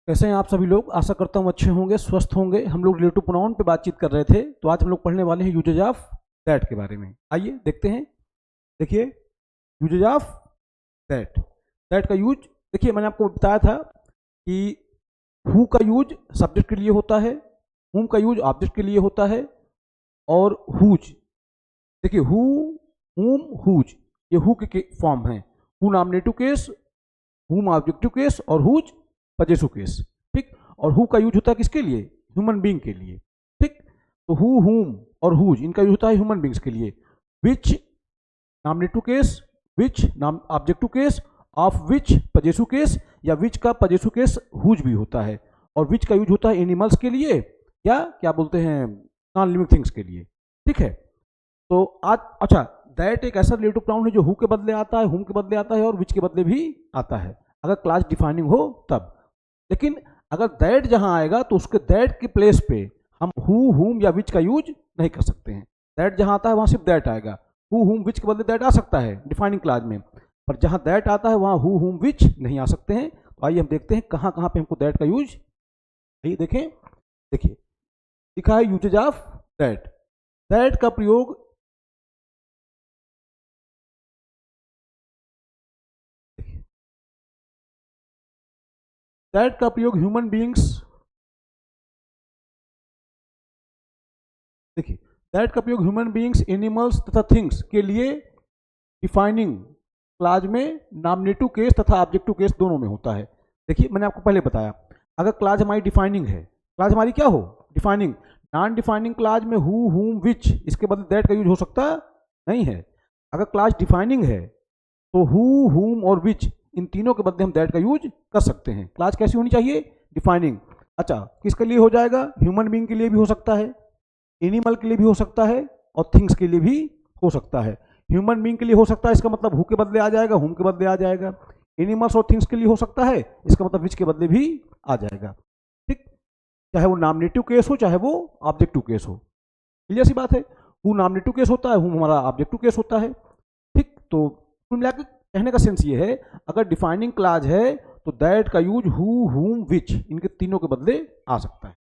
कैसे हैं आप सभी लोग। आशा करता हूँ अच्छे होंगे, स्वस्थ होंगे। हम लोग रिलेटिव प्रोनाउन पे बातचीत कर रहे थे, तो आज हम लोग पढ़ने वाले हैं यूजेज ऑफ दैट के बारे में। आइए देखते हैं। देखिए यूजेज ऑफ दैट। दैट का यूज देखिए, मैंने आपको बताया था कि हु का यूज सब्जेक्ट के लिए होता है, हुम का यूज ऑब्जेक्ट के लिए होता है, और हुज देखिए हु, हुम, हुज ये हु के फॉर्म है। हु नॉमिनेटिव केस, हुम ऑब्जेक्टिव केस और हुज पजेसिव केस। ठीक। और हु का यूज होता है किसके लिए? ह्यूमन बीइंग के लिए। ठीक। तो हु, हुम और हुज इनका यूज होता है ह्यूमन बीइंग्स के लिए। विच नॉमिनेटिव केस, विच नाम objective case, of which possessive case, या विच का पजेसिव केस हुज भी होता है। और विच का यूज होता है एनिमल्स के लिए या क्या बोलते हैं नॉन लिविंग थिंग्स के लिए। ठीक है। तो आज अच्छा, दैट एक ऐसा रिलेटिव प्रोनाउन है जो हु के बदले आता है, हुम के बदले आता है और विच के बदले भी आता है, अगर क्लास डिफाइनिंग हो तब। लेकिन अगर दैट जहां आएगा तो उसके दैट के प्लेस पे हम हु, हुम या विच का यूज नहीं कर सकते हैं। दैट जहां आता है वहां सिर्फ दैट आएगा। हु, हुम, विच के बदले दैट आ सकता है डिफाइनिंग क्लास में, पर जहां दैट आता है वहां हु, हुम, विच नहीं आ सकते हैं। तो आइए हम देखते हैं कहां कहां पे हमको दैट का यूज। आइए देखें। देखिए लिखा है यूजेज ऑफ दैट। दैट का प्रयोग दैट का प्रयोग ह्यूमन बीइंग्स, देखिए दैट का प्रयोग ह्यूमन बीइंग्स, एनिमल्स तथा थिंग्स के लिए डिफाइनिंग क्लाज में नॉमिनेटिव केस तथा ऑब्जेक्टिव केस दोनों में होता है। देखिए मैंने आपको पहले बताया, अगर क्लाज हमारी डिफाइनिंग है, क्लाज हमारी क्या हो? डिफाइनिंग। नॉन डिफाइनिंग क्लाज में हु, हुम, विच इसके बदले दैट का यूज हो सकता नहीं है। अगर क्लाज डिफाइनिंग है तो हु, हुम और विच इन तीनों के बदले हम दैट का यूज कर सकते हैं। क्लाज कैसी होनी चाहिए? डिफाइनिंग। अच्छा, किसके लिए हो जाएगा? ह्यूमन बीइंग के लिए भी हो सकता है, एनिमल के लिए भी हो सकता है और थिंग्स के लिए भी हो सकता है। ह्यूमन बीइंग के लिए हो सकता है, इसका मतलब हु के बदले आ जाएगा, हुम के बदले आ जाएगा। एनिमल्स और थिंग्स के लिए हो सकता है, इसका मतलब विच के बदले भी आ जाएगा। ठीक। चाहे वो नॉमिनेटिव केस हो चाहे वो ऑब्जेक्टिव केस हो। क्लियर सी बात है। हु नॉमिनेटिव केस होता है, हुम हमारा ऑब्जेक्टिव केस होता है। ठीक। तो कुल मिलाकर कहने का सेंस ये है, अगर डिफाइनिंग क्लाज है तो दैट का यूज हु, हुम, विच इनके तीनों के बदले आ सकता है।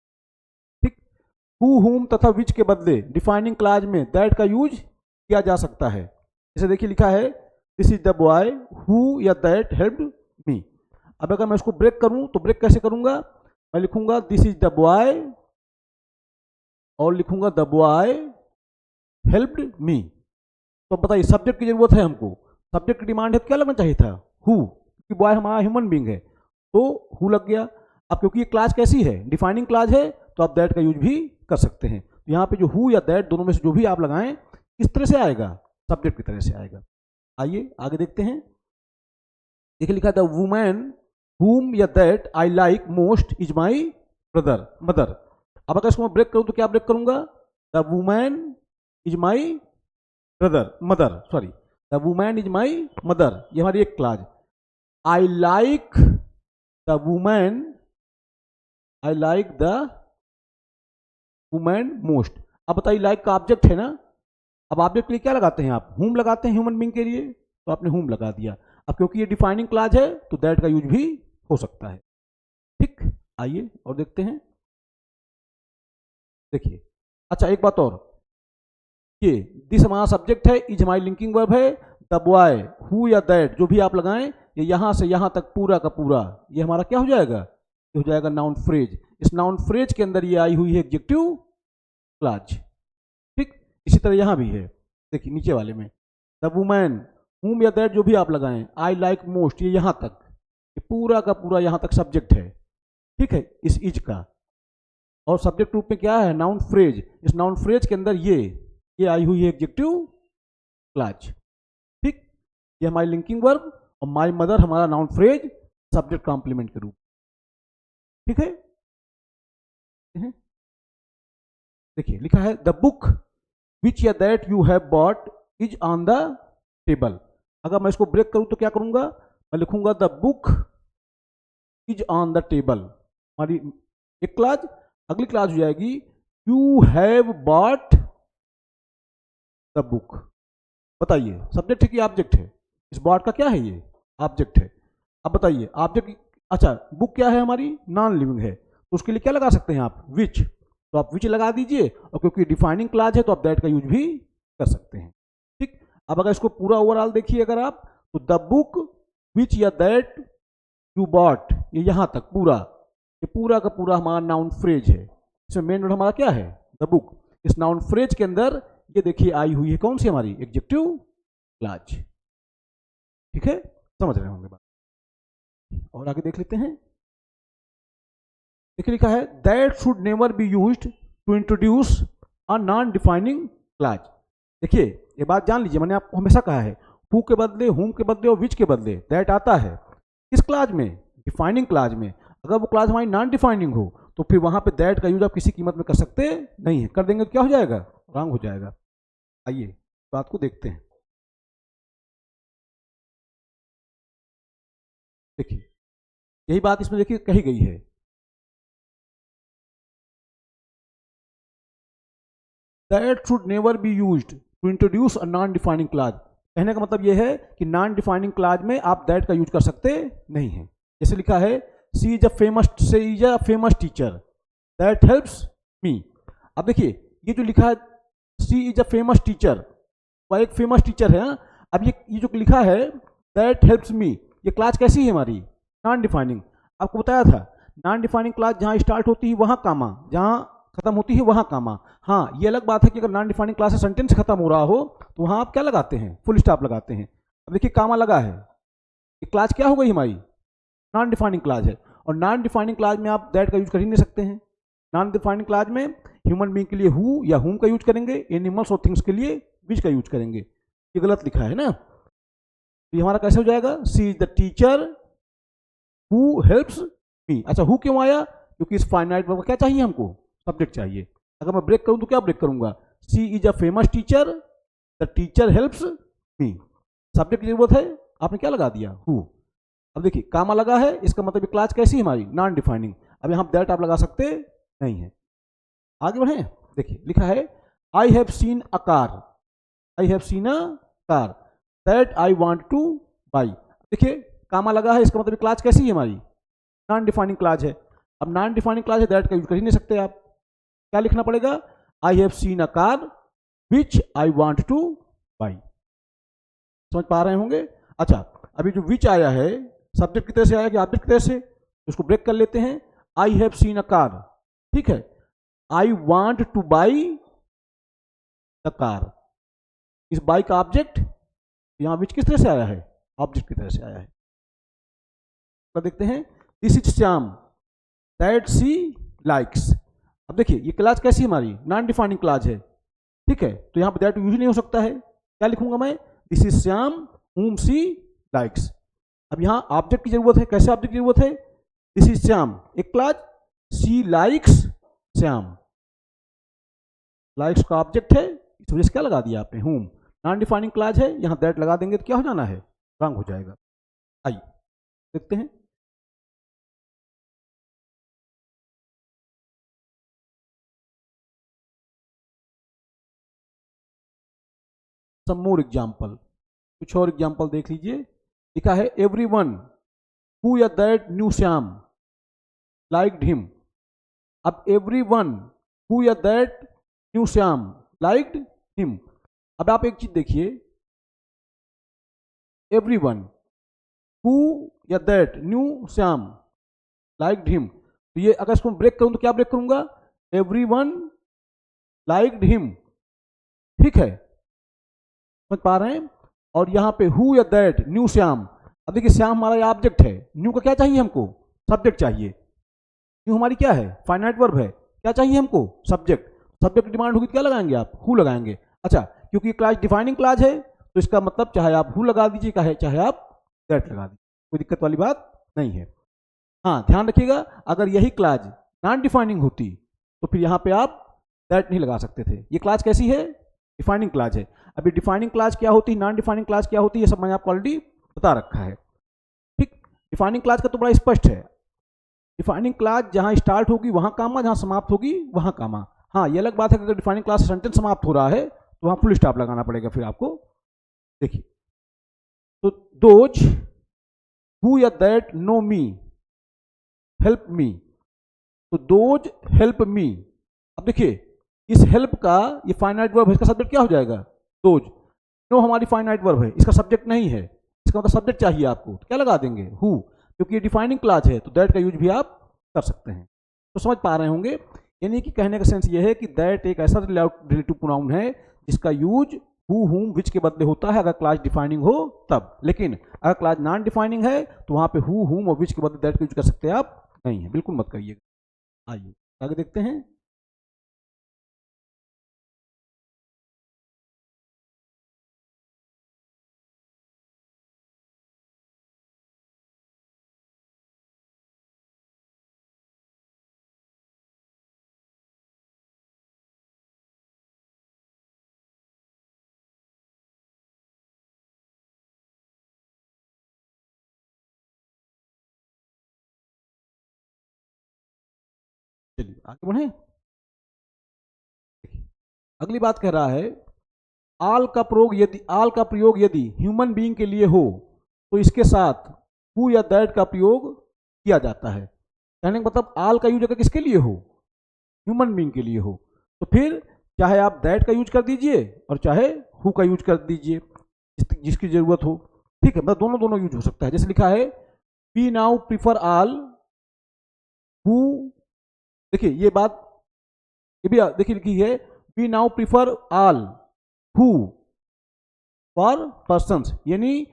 ठीक। हु, हुम तथा विच के बदले डिफाइनिंग क्लाज में दैट का यूज किया जा सकता है। जैसे देखिए लिखा है this is the boy who या दैट हेल्प्ड मी। अब अगर मैं इसको ब्रेक करूं तो ब्रेक कैसे करूंगा? मैं लिखूंगा दिस इज द बॉय और लिखूंगा द बॉय हेल्प्ड मी। तो बताइए सब्जेक्ट की जरूरत है हमको, सब्जेक्ट की डिमांड है तो क्या लगना चाहिए था? हु, क्योंकि बॉय हमारा ह्यूमन बीइंग है तो हु लग गया। अब क्योंकि ये क्लास कैसी है? डिफाइनिंग क्लास है, तो आप दैट का यूज भी कर सकते हैं। तो यहाँ पे जो हु या दैट दोनों में से जो भी आप लगाएं किस तरह से आएगा? सब्जेक्ट की तरह से आएगा। आइए आगे देखते हैं। देखिए लिखा द वुमैन हुम या that I like most is my brother mother. अब अगर इसको मैं ब्रेक करूं तो क्या ब्रेक करूंगा? The woman is my brother mother, sorry, the woman is my mother, ये हमारी एक clause. I like the woman, I like the woman most. अब बताइए लाइक का ऑब्जेक्ट है ना, अब ऑब्जेक्ट के लिए क्या लगाते हैं आप? हुम लगाते हैं ह्यूमन बीइंग के लिए, तो आपने हुम लगा दिया। अब क्योंकि ये डिफाइनिंग क्लाज है तो दैट का यूज भी हो सकता है। ठीक। आइए और देखते हैं। देखिए अच्छा एक बात और, ये दिस हमारा सब्जेक्ट है, इज हमारी लिंकिंग वर्ब है, द बॉय हु या दैट जो भी आप लगाएं ये यहां से यहां तक पूरा का पूरा ये हमारा क्या हो जाएगा? ये हो जाएगा नाउन फ्रेज। इस नाउन फ्रेज के अंदर ये आई हुई है एडजेक्टिव क्लाज। ठीक। इसी तरह यहां भी है, देखिए नीचे वाले में द वुमैन हुम या दैट जो भी आप लगाएं, आई लाइक मोस्ट ये यहां तक, ये पूरा का पूरा यहां तक सब्जेक्ट है। ठीक है, इस इज का। और सब्जेक्ट रूप में क्या है? Noun phrase. इस नाउन फ्रेज के अंदर ये आई हुई है एडजेक्टिव क्लाज। ठीक। ये हमारी लिंकिंग वर्ब और माई मदर हमारा नाउन फ्रेज सब्जेक्ट कॉम्प्लीमेंट के रूप। ठीक है। देखिए लिखा है द बुक विच या that you have bought is on the table. अगर मैं इसको ब्रेक करूं तो क्या करूंगा? मैं लिखूंगा the book is on the table, हमारी एक क्लाज। अगली क्लाज हो जाएगी you have bought the book. बताइए सब्जेक्ट है कि ऑब्जेक्ट है? इस बॉट का क्या है? ये ऑब्जेक्ट है। अब बताइए ऑब्जेक्ट अच्छा, बुक क्या है हमारी, नॉन लिविंग है, तो उसके लिए क्या लगा सकते हैं आप, विच, तो आप विच लगा दीजिए, और क्योंकि डिफाइनिंग क्लाज है तो आप दैट का यूज भी कर सकते हैं। ठीक, अब अगर इसको पूरा ओवरऑल देखिए अगर आप, तो द बुक विच या दैट यू बॉट, ये यहां तक पूरा, ये पूरा का पूरा हमारा नाउन फ्रेज है। इसमें मेन वर्ड हमारा क्या है, द बुक। इस नाउन फ्रेज के अंदर ये देखिए आई हुई है कौन सी हमारी, एडजेक्टिव क्लाज। ठीक है, समझ रहे होंगे बात। और आगे देख लेते हैं, देखिए लिखा है that should never be used to introduce a non defining clause. देखिए ये बात जान लीजिए, मैंने आपको हमेशा कहा है हु के बदले, हुम के बदले और विच के बदले दैट आता है किस क्लाज में, डिफाइनिंग क्लाज में। अगर वो क्लाज हमारी नॉन डिफाइनिंग हो तो फिर वहां पे दैट का यूज आप किसी कीमत में कर सकते नहीं है, कर देंगे तो क्या हो जाएगा, रॉन्ग हो जाएगा। आइए बात को देखते हैं। देखिए यही बात इसमें देखिए कही गई है, that should never be used to introduce a non defining clause. कहने का मतलब यह है कि नॉन डिफाइनिंग क्लाज में आप दैट का यूज कर सकते नहीं हैं। जैसे लिखा है she is a famous teacher that helps me. अब देखिए ये जो लिखा है she is a famous teacher, वह एक फेमस टीचर है। अब ये जो लिखा है दैट हेल्प्स मी, ये क्लास कैसी है हमारी, नॉन डिफाइनिंग। आपको बताया था नॉन डिफाइनिंग क्लास जहाँ स्टार्ट होती है वहाँ कामा, जहाँ खत्म होती है वहाँ कामा। हाँ ये अलग बात है कि अगर नॉन डिफाइनिंग क्लास से सेंटेंस खत्म हो रहा हो तो वहाँ आप क्या लगाते हैं, फुल स्टॉप लगाते हैं। अब देखिए कामा लगा है, ये क्लास क्या हो गई हमारी, नॉन डिफाइनिंग क्लास है। और नॉन डिफाइनिंग क्लास में आप दैट का यूज कर ही नहीं सकते हैं। नॉन डिफाइनिंग क्लास में ह्यूमन बीइंग के लिए हु या हुम का यूज करेंगे, एनिमल्स और थिंग्स के लिए विच का यूज करेंगे। ये गलत लिखा है ना, तो ये हमारा कैसे हो जाएगा, she is the teacher who helps me. अच्छा हु क्यों आया, क्योंकि इस फाइनाइट वर्ब क्या चाहिए हमको, सब्जेक्ट चाहिए। अगर मैं ब्रेक करूं तो क्या ब्रेक करूंगा, she is a famous teacher the teacher helps me, subject की जरूरत है, आपने क्या लगा दिया, हु। अब देखिए कामा लगा है, इसका मतलब क्लास कैसी है हमारी, नॉन डिफाइनिंग। अब यहां दैट आप लगा सकते नहीं है। आगे बढ़े, देखिए लिखा है I have seen a car, I have seen a car that I want two by. देखिए कामा लगा है, इसका मतलब क्लास कैसी है हमारी, नॉन डिफाइनिंग क्लास है। अब नॉन डिफाइनिंग क्लास है, दैट का यूज कर ही नहीं सकते आप, क्या लिखना पड़ेगा, I have seen a car which I want two by. समझ पा रहे होंगे। अच्छा अभी जो विच आया है सब्जेक्ट की तरह से आया कि ऑब्जेक्ट की तरह से, उसको ब्रेक कर लेते हैं। I have seen a car, ठीक है, I want two by the car, इस बाई का ऑब्जेक्ट, यहां विच किस तरह से आया है, ऑब्जेक्ट की तरह से आया है। तो देखते हैं this is Shyam that she likes. अब देखिए ये क्लास कैसी हमारी, नॉन डिफाइनिंग क्लास है, ठीक है, तो यहां पर दैट यूज नहीं हो सकता है। क्या लिखूंगा मैं, this is Shyam whom she likes. अब यहां ऑब्जेक्ट की जरूरत है, कैसे ऑब्जेक्ट की जरूरत है, दिस इज श्याम एक क्लास, सी लाइक्स श्याम, लाइक्स का ऑब्जेक्ट है, इस वजह से क्या लगा दिया आपने, whom। नॉन डिफाइनिंग क्लास है, यहां दैट लगा देंगे तो क्या हो जाना है, रॉन्ग हो जाएगा। आइए देखते हैं, सम मोर एग्जाम्पल, कुछ और एग्जाम्पल देख लीजिए। लिखा है एवरी वन हु या that new Shyam liked him. अब एवरी वन हु या that new Shyam liked him. अब आप एक चीज देखिए, एवरी वन हु या that new Shyam liked him, तो ये अगर इसको ब्रेक करूं तो क्या ब्रेक करूंगा, एवरी वन लाइक्ड हिम, ठीक है, समझ पा रहे हैं। और यहां पे हु या दैट न्यू श्याम, अब देखिए श्याम हमारा ऑब्जेक्ट है, न्यू का क्या चाहिए हमको, सब्जेक्ट चाहिए। न्यू हमारी क्या है, फाइनाइट वर्ब है, क्या चाहिए हमको, सब्जेक्ट। सब्जेक्ट की डिमांड होगी तो क्या लगाएंगे आप, हु लगाएंगे। अच्छा क्योंकि क्लास डिफाइनिंग क्लास है तो इसका मतलब चाहे आप हु लगा दीजिए चाहे आप दैट लगा दीजिए, कोई दिक्कत वाली बात नहीं है। हाँ ध्यान रखिएगा, अगर यही क्लास नॉन डिफाइनिंग होती तो फिर यहाँ पे आप दैट नहीं लगा सकते थे। ये क्लास कैसी है, डिफाइनिंग क्लास है। अभी डिफाइनिंग क्लास क्या होती है, नॉन डिफाइनिंग क्लास क्या होती है, ये सब मैंने आपको ऑलरेडी बता रखा है। ठीक, डिफाइनिंग क्लास का तो बड़ा स्पष्ट है, डिफाइनिंग क्लास जहां स्टार्ट होगी वहां कामा, जहां समाप्त होगी वहां कामा। हाँ ये अलग बात है कि अगर डिफाइनिंग क्लास सेंटेंस समाप्त हो रहा है तो वहां फुल स्टॉप लगाना पड़ेगा फिर आपको। देखिए तो दोज हु या that know me help me, तो दोज हेल्प मी। अब देखिए इस हेल्प का ये फाइनाइट वर्ब है, इसका सब्जेक्ट क्या हो जाएगा? दोज। नो हमारी फाइनाइट वर्ब है, इसका सब्जेक्ट नहीं है, इसका मतलब सब्जेक्ट चाहिए आपको, तो क्या लगा देंगे? हु, क्योंकि ये डिफाइनिंग क्लाज है तो दैट का यूज भी आप कर सकते हैं। तो समझ पा रहे होंगे, यानी कि कहने का सेंस ये है कि दैट एक ऐसा रिलेटिव प्रोनाउन है जिसका यूज हु हुम विच के बदले होता है अगर क्लास डिफाइनिंग हो तब, लेकिन अगर क्लास नॉन डिफाइनिंग है तो वहां पे हु हुम और विच के बदले दैट का यूज कर सकते हैं आप? नहीं है, बिल्कुल मत करिएगा। आइए आगे देखते हैं। चलिए आगे बढ़े। अगली बात कह रहा है आल का प्रयोग यदि ह्यूमन बीइंग के लिए हो तो इसके साथ हु या दैट का प्रयोग किया जाता है। कहने का मतलब आल का यूज अगर किसके लिए हो? ह्यूमन बीइंग के लिए हो, तो फिर चाहे आप दैट का यूज कर दीजिए और चाहे हु का यूज कर दीजिए जिसकी जरूरत हो। ठीक है, मतलब दोनों दोनों यूज हो सकता है। जैसे लिखा है we now prefer all who, देखिए ये बात ये भी देखिए लिखी है we now prefer all who for persons, यानी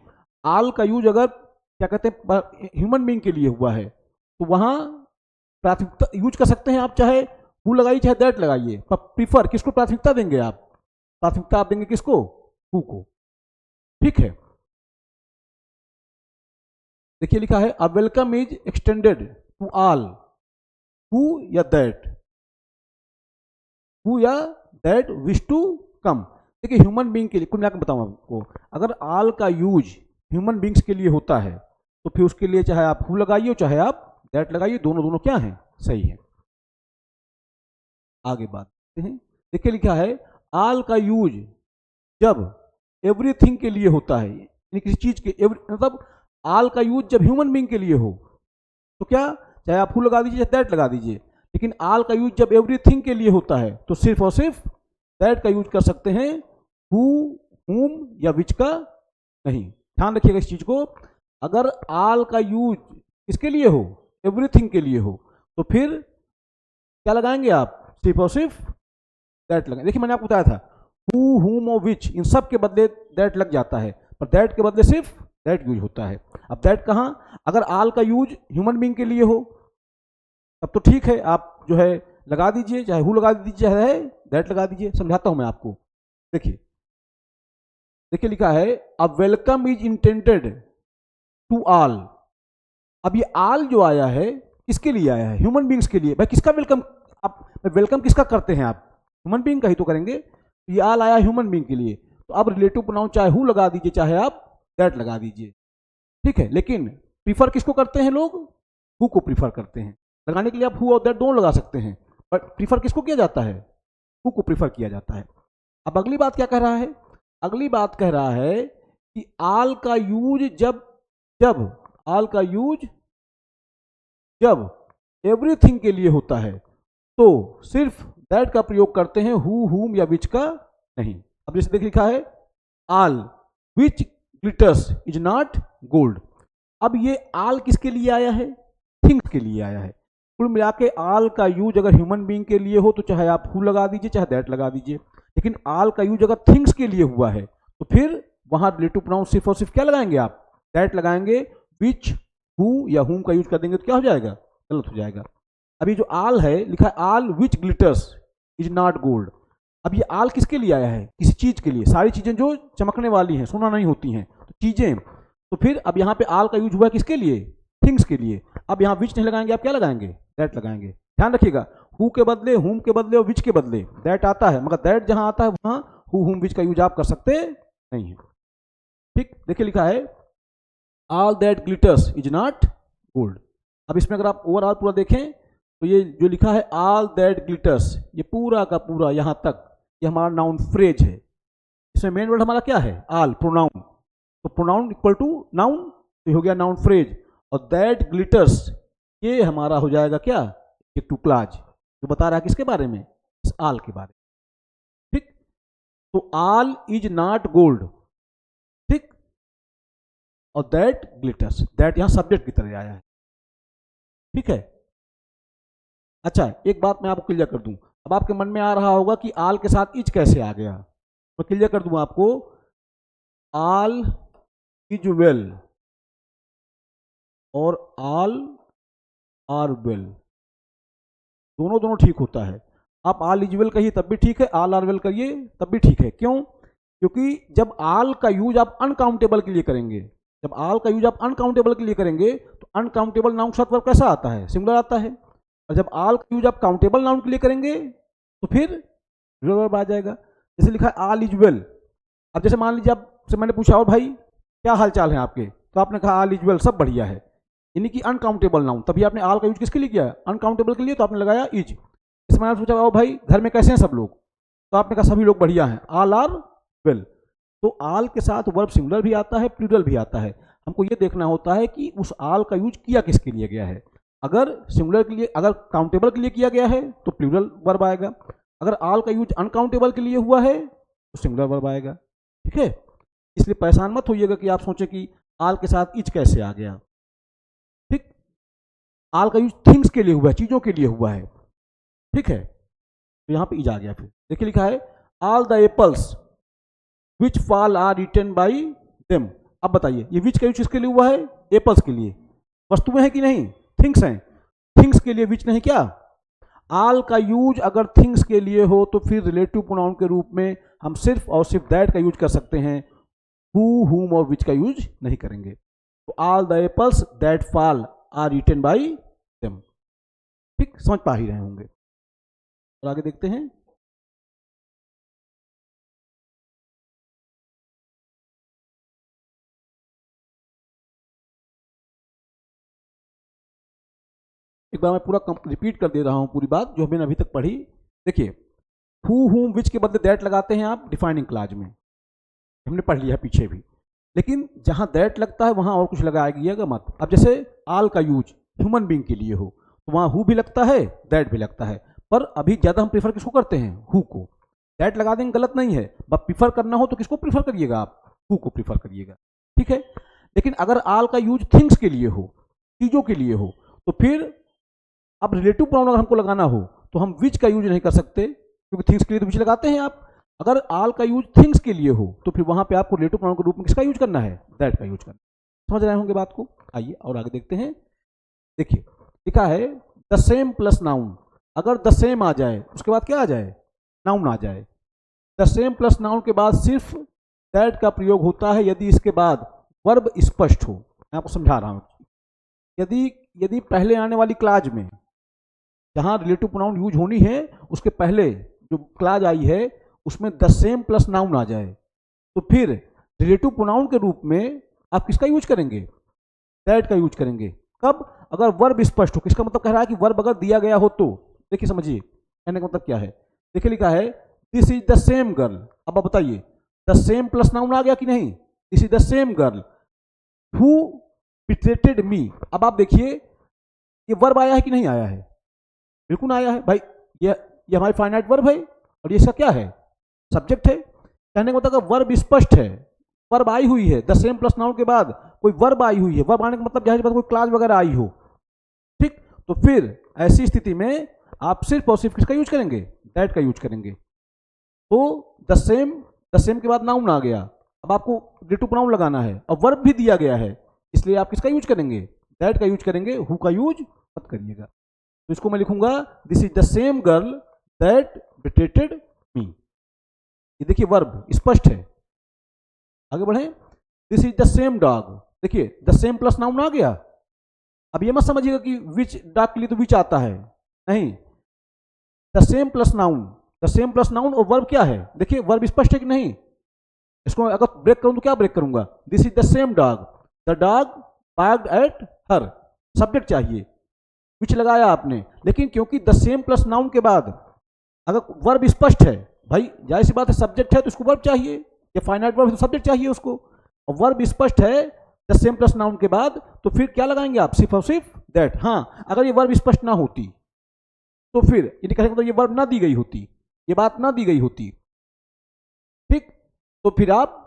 आल का यूज अगर क्या कहते हैं ह्यूमन बीइंग के लिए हुआ है तो वहां प्राथमिकता यूज कर सकते हैं आप, चाहे हु लगाइए चाहे दैट लगाइए, पर प्रीफर किसको प्राथमिकता देंगे आप? प्राथमिकता आप देंगे किसको? Who co. ठीक है, देखिए लिखा है a welcome is extended to all who या दैट, हु या दैट विश टू कम। देखिए ह्यूमन बीइंग के लिए कुल मिलाकर बताऊं आपको, अगर आल का यूज ह्यूमन बीइंग्स के लिए होता है तो फिर उसके लिए चाहे आप हु लगाइए चाहे आप दैट लगाइए, दोनों दोनों क्या है? सही है। आगे बात करते हैं। देखिए लिखा है आल का यूज जब एवरीथिंग के लिए होता है, यानी किसी चीज के मतलब आल का यूज जब ह्यूमन बीइंग के लिए हो तो क्या, चाहे आप हु लगा दीजिए चाहे दैट लगा दीजिए, लेकिन आल का यूज जब एवरीथिंग के लिए होता है तो सिर्फ और सिर्फ दैट का यूज कर सकते हैं, हु हुम या विच का नहीं। ध्यान रखिएगा इस चीज को, अगर आल का यूज किसके लिए हो? एवरीथिंग के लिए हो, तो फिर क्या लगाएंगे आप? सिर्फ और सिर्फ दैट लगाएंगे। देखिए मैंने आपको बताया था हु हुम और विच इन सब के बदले दैट लग जाता है, पर दैट के बदले सिर्फ दैट यूज होता है। अब दैट कहाँ? अगर आल का यूज ह्यूमन बीइंग के लिए हो तब तो ठीक है, आप जो है लगा दीजिए, चाहे हु लगा दीजिए चाहे दैट लगा दीजिए। समझाता हूं मैं आपको, देखिए देखिए लिखा है a welcome is intended to all. अब ये आल जो आया है किसके लिए आया है? ह्यूमन बीइंग्स के लिए। भाई किसका वेलकम? आप वेलकम किसका करते हैं? आप ह्यूमन बीइंग का ही तो करेंगे। ये आल आया ह्यूमन बीइंग के लिए, तो अब रिलेटिव प्रोनाउन चाहे हु लगा दीजिए चाहे आप दैट लगा दीजिए। ठीक है, लेकिन प्रीफर किसको करते हैं लोग? हु को प्रीफर करते हैं। लगाने के लिए आप हु और दैट दोनों लगा सकते हैं, बट प्रीफर किसको किया जाता है? हु को प्रीफर किया जाता है। अब अगली बात क्या कह रहा है? अगली बात कह रहा है कि आल का यूज जब जब आल का यूज जब एवरीथिंग के लिए होता है तो सिर्फ दैट का प्रयोग करते हैं, हु हुम या विच का नहीं। अब जैसे देख लिखा है आल विच ग्लिटर्स इज नॉट गोल्ड। अब ये आल किसके लिए आया है? थिंग्स के लिए आया है। कुल मिला के आल का यूज अगर ह्यूमन बीइंग के लिए हो तो चाहे आप हु लगा दीजिए चाहे दैट लगा दीजिए, लेकिन आल का यूज अगर थिंग्स के लिए हुआ है तो फिर वहां रिलेटिव प्रोनाउन सिर्फ और सिर्फ क्या लगाएंगे आप? दैट लगाएंगे। विच हु या हुम का यूज कर देंगे तो क्या हो जाएगा? गलत हो जाएगा। अभी जो आल है लिखा है आल विच ग्लिटर्स इज नॉट गोल्ड। अब ये आल किसके लिए आया है? किसी चीज के लिए। सारी चीजें जो चमकने वाली हैं, सोना नहीं होती हैं, तो चीजें। तो फिर अब यहाँ पे आल का यूज हुआ किसके लिए? थिंग्स के लिए। अब यहाँ विच नहीं लगाएंगे, आप क्या लगाएंगे? दैट लगाएंगे। ध्यान रखिएगा, हु के बदले हुम के बदले और विच के बदले दैट आता है, मगर दैट जहां आता है वहां हु हुम विच का यूज आप कर सकते नहीं है। ठीक, देखिए लिखा है all that glitters is not gold. अब इसमें अगर आप ओवरऑल पूरा देखें तो ये जो लिखा है ऑल दैट ग्लिटर्स, ये पूरा का पूरा यहां तक ये हमारा नाउन फ्रेज है। इसमें मेन वर्ड हमारा क्या है? आल, प्रोनाउन। तो प्रोनाउन इक्वल टू नाउन, तो हो गया नाउन फ्रेज। और दैट ग्लिटर्स ये हमारा हो जाएगा क्या, ये टू क्लाज जो बता रहा है किसके बारे में, इस आल के बारे में। ठीक, तो आल इज नॉट गोल्ड, ठीक, और दैट ग्लिटर्स, दैट यहां सब्जेक्ट की तरह आया है। ठीक है, अच्छा एक बात मैं आपको क्लियर कर दूं, अब आपके मन में आ रहा होगा कि आल के साथ इज कैसे आ गया, मैं क्लियर कर दूं आपको। आल इज वेल और आल आर वेल, दोनों दोनों ठीक होता है। आप आल इज वेल कहिए तब भी ठीक है, आल आर वेल करिए तब भी ठीक है। क्यों? क्योंकि जब आल का यूज आप अनकाउंटेबल के लिए करेंगे, जब आल का यूज आप अनकाउंटेबल के लिए करेंगे तो अनकाउंटेबल नाउन के साथ वर्ब कैसा आता है, सिंगुलर आता है। और जब आल का यूज आप काउंटेबल नाउन के लिए करेंगे तो फिर प्लूरल वर्ब आ जाएगा। जैसे लिखा है आल इज वेल, अब जैसे मान लीजिए आपसे मैंने पूछा और भाई क्या हाल चाल है आपके, तो आपने कहा आल इज वेल, सब बढ़िया है, यानी कि अनकाउंटेबल नाउन। तभी आपने आल का यूज किसके लिए किया, अनकाउंटेबल के लिए, तो आपने लगाया इज। इसमें मैंने पूछा ओ भाई घर में कैसे हैं सब लोग, तो आपने कहा सभी लोग बढ़िया हैं, आल आर वेल। तो आल के साथ वर्ब सिंगुलर भी आता है, प्लूरल भी आता है। हमको ये देखना होता है कि उस आल का यूज किया किसके लिए गया है। अगर सिंगुलर के लिए, अगर काउंटेबल के लिए किया गया है तो प्लूरल वर्ब आएगा, अगर आल का यूज अनकाउंटेबल के लिए हुआ है तो सिंगुलर वर्ब आएगा। ठीक है, इसलिए परेशान मत होइएगा कि आप सोचें कि आल के साथ इज कैसे आ गया। ठीक, आल का यूज थिंग्स के लिए हुआ है, चीजों के लिए हुआ है। ठीक है, तो यहां पे इज आ गया। फिर देखिए लिखा है all the apples which fall are eaten by them. अब बताइए ये विच का यूज किसके लिए हुआ है, एप्पल्स के लिए। वस्तुएं हैं कि नहीं, थिंग्स हैं, थिंग्स के लिए विच नहीं क्या। आल का यूज अगर थिंग्स के लिए हो तो फिर रिलेटिव प्रोनाउन के रूप में हम सिर्फ और सिर्फ दैट का यूज कर सकते हैं, हु, हुम और विच का यूज नहीं करेंगे। तो all the apples that fall are eaten by them. ठीक, समझ पा ही रहे होंगे। और आगे देखते हैं। एक बार मैं पूरा रिपीट कर दे रहा हूं पूरी बात जो हमने अभी तक पढ़ी। देखिए हु, हुम, विच के बदले दैट लगाते हैं आप डिफाइनिंग क्लॉज में, हमने पढ़ लिया पीछे भी। लेकिन जहां दैट लगता है वहां और कुछ लगाइएगा मत। अब जैसे आल का यूज ह्यूमन बीइंग के लिए हो तो वहां हु भी लगता है, दैट भी लगता है, पर अभी ज्यादा हम प्रीफर किसको करते हैं, हु को। दैट लगा देंगे गलत नहीं है, बट प्रीफर करना हो तो किसको प्रीफर करिएगा आप, हु को प्रीफर करिएगा। ठीक है, लेकिन अगर आल का यूज थिंग्स के लिए हो, चीजों के लिए हो, तो फिर अब रिलेटिव प्रोनाउन अगर हमको लगाना हो तो हम विच का यूज नहीं कर सकते, क्योंकि थिंग्स के लिए तो विच लगाते हैं आप। अगर आल का यूज थिंग्स के लिए हो तो फिर वहां पे आपको रिलेटिव प्रोनाउन के रूप में किसका यूज करना है, दैट का यूज करना। समझ रहे होंगे बात को। आइए और आगे देखते हैं। देखिए लिखा है द सेम प्लस नाउन, अगर द सेम आ जाए उसके बाद क्या आ जाए, नाउन आ जाए। द सेम प्लस नाउन के बाद सिर्फ दैट का प्रयोग होता है यदि इसके बाद वर्ब स्पष्ट हो। मैं आपको समझा रहा हूं, यदि पहले आने वाली क्लाज में जहां रिलेटिव प्रोनाउन यूज होनी है उसके पहले जो क्लाज आई है उसमें द सेम प्लस नाउन आ जाए तो फिर रिलेटिव प्रोनाउन के रूप में आप किसका यूज करेंगे, दैट का यूज करेंगे। कब, अगर वर्ब स्पष्ट हो। किसका मतलब कह रहा है कि वर्ब अगर दिया गया हो तो। देखिए समझिए कहने का मतलब क्या है। देखिए लिखा है this is the same girl. अब आप बताइए द सेम प्लस नाउन आ गया कि नहीं, this is the same girl who betrayed me. अब आप देखिए ये वर्ब आया है कि नहीं आया है, बिल्कुल आया है भाई। ये हमारी फाइनाइट वर्ब है और ये इसका क्या है, सब्जेक्ट है। कहने का मतलब वर्ब स्पष्ट है, वर्ब आई हुई है, द सेम प्लस नाउन के बाद कोई वर्ब आई हुई है, वर्ब आने का मतलब जाहिर बात कोई क्लास वगैरह आई हो। ठीक, तो फिर ऐसी स्थिति में आप सिर्फ और सिर्फ किसका यूज करेंगे, दैट का यूज करेंगे। तो द सेम के बाद नाउन आ गया, अब आपको रिलेटिव प्रोनाउन लगाना है और वर्ब भी दिया गया है, इसलिए आप किसका यूज करेंगे, दैट का यूज करेंगे, हु का यूज मत करिएगा। तो इसको मैं लिखूंगा this is the same girl that betrayed me. ये देखिए वर्ब स्पष्ट है। आगे बढ़े, this is the same dog. देखिए द सेम प्लस नाउन आ गया। अब ये मत समझिएगा कि विच, डॉग के लिए तो विच आता है, नहीं, the same plus noun, the same plus noun और वर्ब क्या है। देखिए वर्ब स्पष्ट है कि नहीं, इसको अगर ब्रेक करूं तो क्या ब्रेक करूंगा, this is the same dog, the dog barked at her. Subject चाहिए, विच लगाया आपने, लेकिन क्योंकि द सेम प्लस नाउन के बाद अगर वर्ब स्पष्ट है, भाई जाहिर सी बात है सब्जेक्ट है तो उसको वर्ब चाहिए, या फाइनाइट वर्ब तो सब्जेक्ट चाहिए उसको, और वर्ब स्पष्ट है द सेम प्लस नाउन के बाद, तो फिर क्या लगाएंगे आप, सिर्फ और सिर्फ दैट। हाँ, अगर ये वर्ब स्पष्ट ना होती तो फिर ये कहने का मतलब ये वर्ब ना दी गई होती, ये बात ना दी गई होती, ठीक, तो फिर आप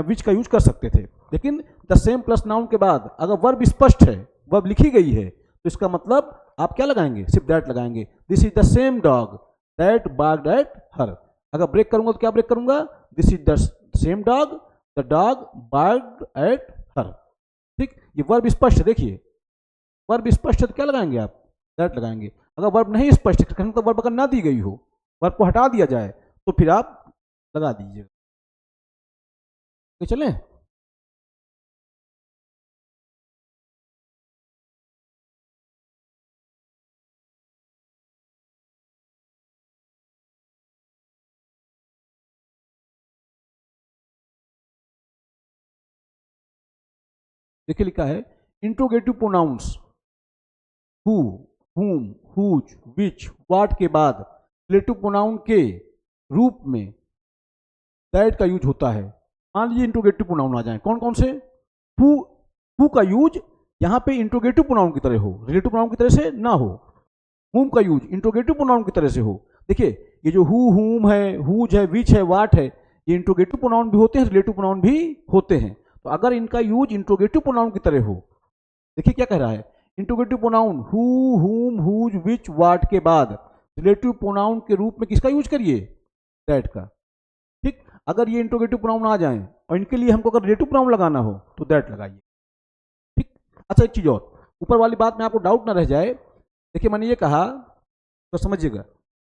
विच का यूज कर सकते थे। लेकिन द सेम प्लस नाउन के बाद अगर वर्ब स्पष्ट है, वर्ब लिखी गई है, तो इसका मतलब आप क्या लगाएंगे, सिर्फ दैट लगाएंगे। This is the same dog that barked at her. अगर ब्रेक करूंगा तो क्या ब्रेक करूंगा, this is the same dog the dog barked at her. ठीक, ये वर्ब स्पष्ट है, देखिए वर्ब स्पष्ट है तो क्या लगाएंगे आप, दैट लगाएंगे। अगर वर्ब नहीं स्पष्ट है, तो वर्ब अगर ना दी गई हो, वर्ब को हटा दिया जाए, तो फिर आप लगा दीजिएगा। चलें, देखिए लिखा है इंट्रोगेटिव प्रोनाउंस हु, हुम, हुज, विच, व्हाट के बाद रिलेटिव प्रोनाउन के रूप में दैट का यूज होता है। मान लीजिए इंट्रोगेटिव प्रोनाउन आ जाए, कौन कौन से, हु का यूज यहाँ पे इंट्रोगेटिव प्रोनाउन की तरह हो, रिलेटिव प्रोनाउन की तरह से ना हो। हुम का यूज इंट्रोगेटिव प्रोनाउन की तरह से हो। देखिए ये जो हु, हुम है, हुज है, विच है, वाट है, ये इंट्रोगेटिव प्रोनाउन भी होते हैं, रिलेटिव प्रोनाउन भी होते हैं। तो अगर इनका यूज इंट्रोगेटिव प्रोनाउन की तरह हो, देखिए क्या कह रहा है, इंट्रोगेटिव प्रोनाउन हु, हुम, हुज, विच, वाट के बाद रिलेटिव प्रोनाउन के रूप में किसका यूज करिए, दैट का। ठीक, अगर ये इंट्रोगेटिव प्रोनाउन आ जाए और इनके लिए हमको अगर रिलेटिव प्रोनाउन लगाना हो तो दैट लगाइए। ठीक, अच्छा एक चीज और, ऊपर वाली बात में आपको डाउट ना रह जाए, देखिए मैंने ये कहा तो समझिएगा,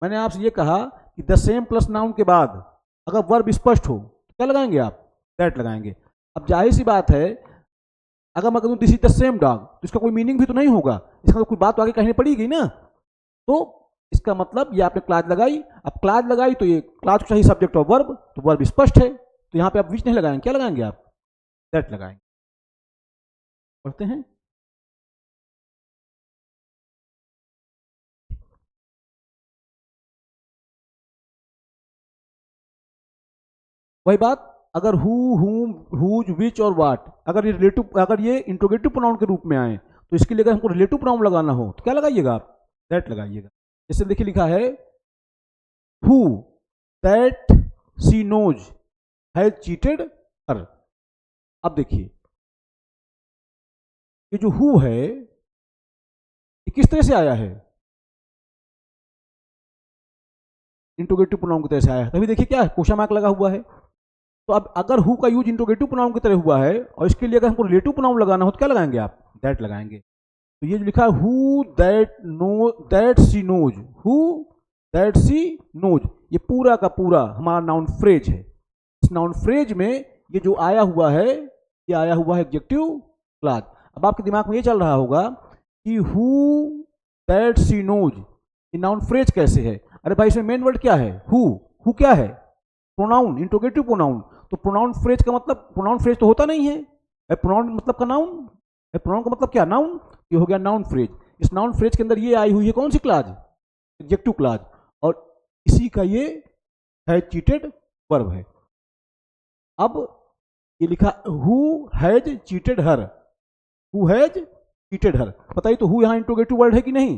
मैंने आपसे ये कहा कि द सेम प्लस नाउन के बाद अगर वर्ब स्पष्ट हो तो क्या लगाएंगे आप, दैट लगाएंगे। अब जाहिर सी बात है, अगर मैं कहूँ this is the same dog, तो इसका कोई मीनिंग भी तो नहीं होगा, इसका तो कोई बात तो आगे कहनी पड़ेगी ना। तो इसका मतलब ये आपने क्लाज लगाई, अब क्लाज लगाई तो ये क्लाज को चाहिए सब्जेक्ट और वर्ब, तो वर्ब स्पष्ट है, तो यहाँ पे आप विच नहीं लगाएंगे, क्या लगाएंगे आप, दैट लगाएंगे। पढ़ते हैं, वही बात, अगर हु, हुम, हुज, विच और वाट अगर ये रिलेटिव, अगर ये इंट्रोगेटिव प्रोनाउन के रूप में आए, तो इसके लिए अगर हमको रिलेटिव प्रोनाउन लगाना हो तो क्या लगाइएगा आप, दैट लगाइएगा। जैसे देखिए लिखा है who that she knows has cheated her. अब देखिए ये जो हु है ये किस तरह से आया है, इंट्रोगेटिव प्रोनाउन की तरह से आया है, तभी देखिए क्या है, क्वेश्चन मार्क लगा हुआ है। तो अब अगर हु का यूज इंट्रोगेटिव प्रोनाउन की तरह हुआ है और इसके लिए अगर हमको रिलेटिव प्रोनाउन लगाना हो तो क्या लगाएंगे आप, दैट लगाएंगे। तो ये जो लिखा है who that know that she knows, who that she knows, ये पूरा का पूरा हमारा नाउन फ्रेज है। इस नाउन फ्रेज में ये जो आया हुआ है, ये आया हुआ है एडजेक्टिव क्लॉज। अब आपके दिमाग में ये चल रहा होगा कि हु दैट सी नोज ये नाउन फ्रेज कैसे है। अरे भाई इसमें मेन वर्ड क्या है, हु क्या है, प्रोनाउन, इंट्रोगेटिव प्रोनाउन। तो प्रोनाउन फ्रेज का मतलब, प्रोनाउन फ्रेज तो होता नहीं है, प्रोनाउन मतलब का नाउन, प्रोनाउन का मतलब क्या, नाउन, ये हो गया नाउन फ्रेज। इस नाउन फ्रेज के अंदर ये आई हुई है कौन सी क्लॉज, एडजेक्टिव क्लॉज, और इसी का ये है चीटेड वर्ब है। अब ये लिखा who has cheated her, who has cheated her, बताइए तो हु यहाँ इंट्रोगेटिव वर्ड है कि नहीं,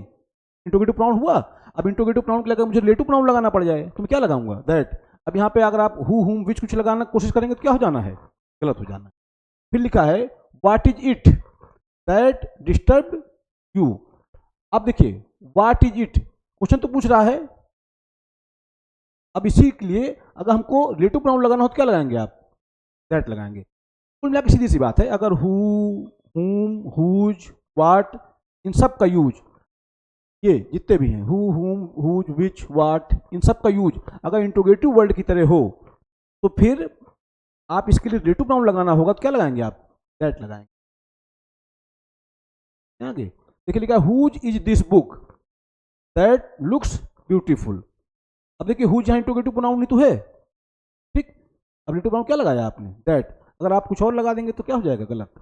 इंट्रोगेटिव प्रोनाउन हुआ। अब इंट्रोगेटिव प्रोनाउन के लिए मुझे रिलेटिव प्रोनाउन लगाना पड़ जाए तो मैं क्या लगाऊंगा, दैट। अब यहाँ पे अगर आप हु, हुम, विच कुछ लगाना कोशिश करेंगे तो क्या हो जाना है, गलत हो जाना है। फिर लिखा है what is it that disturb you. अब देखिए व्हाट इज इट, क्वेश्चन तो पूछ रहा है। अब इसी के लिए अगर हमको रिलेटिव प्रोनाउन लगाना हो तो क्या लगाएंगे आप, दैट लगाएंगे। कुल मिला के सीधी सी बात है, अगर हु, हुम, हुज, व्हाट, इन सब का यूज, ये जितने भी हैं हु, हुम, हुज, विच, वाट, इन सब का यूज अगर इंट्रोगेटिव वर्ड की तरह हो तो फिर आप इसके लिए रिलेटिव प्रोनाउन लगाना होगा तो क्या लगाएंगे आप, दैट लगाएंगे। आगे देखिए लिखा whose is this book that looks beautiful. अब देखिए हुज यहाँ इंट्रोगेटिव प्रोनाउन नहीं तो है, ठीक, अब रिलेटिव प्रोनाउन क्या लगाया आपने, दैट। अगर आप कुछ और लगा देंगे तो क्या हो जाएगा, गलत।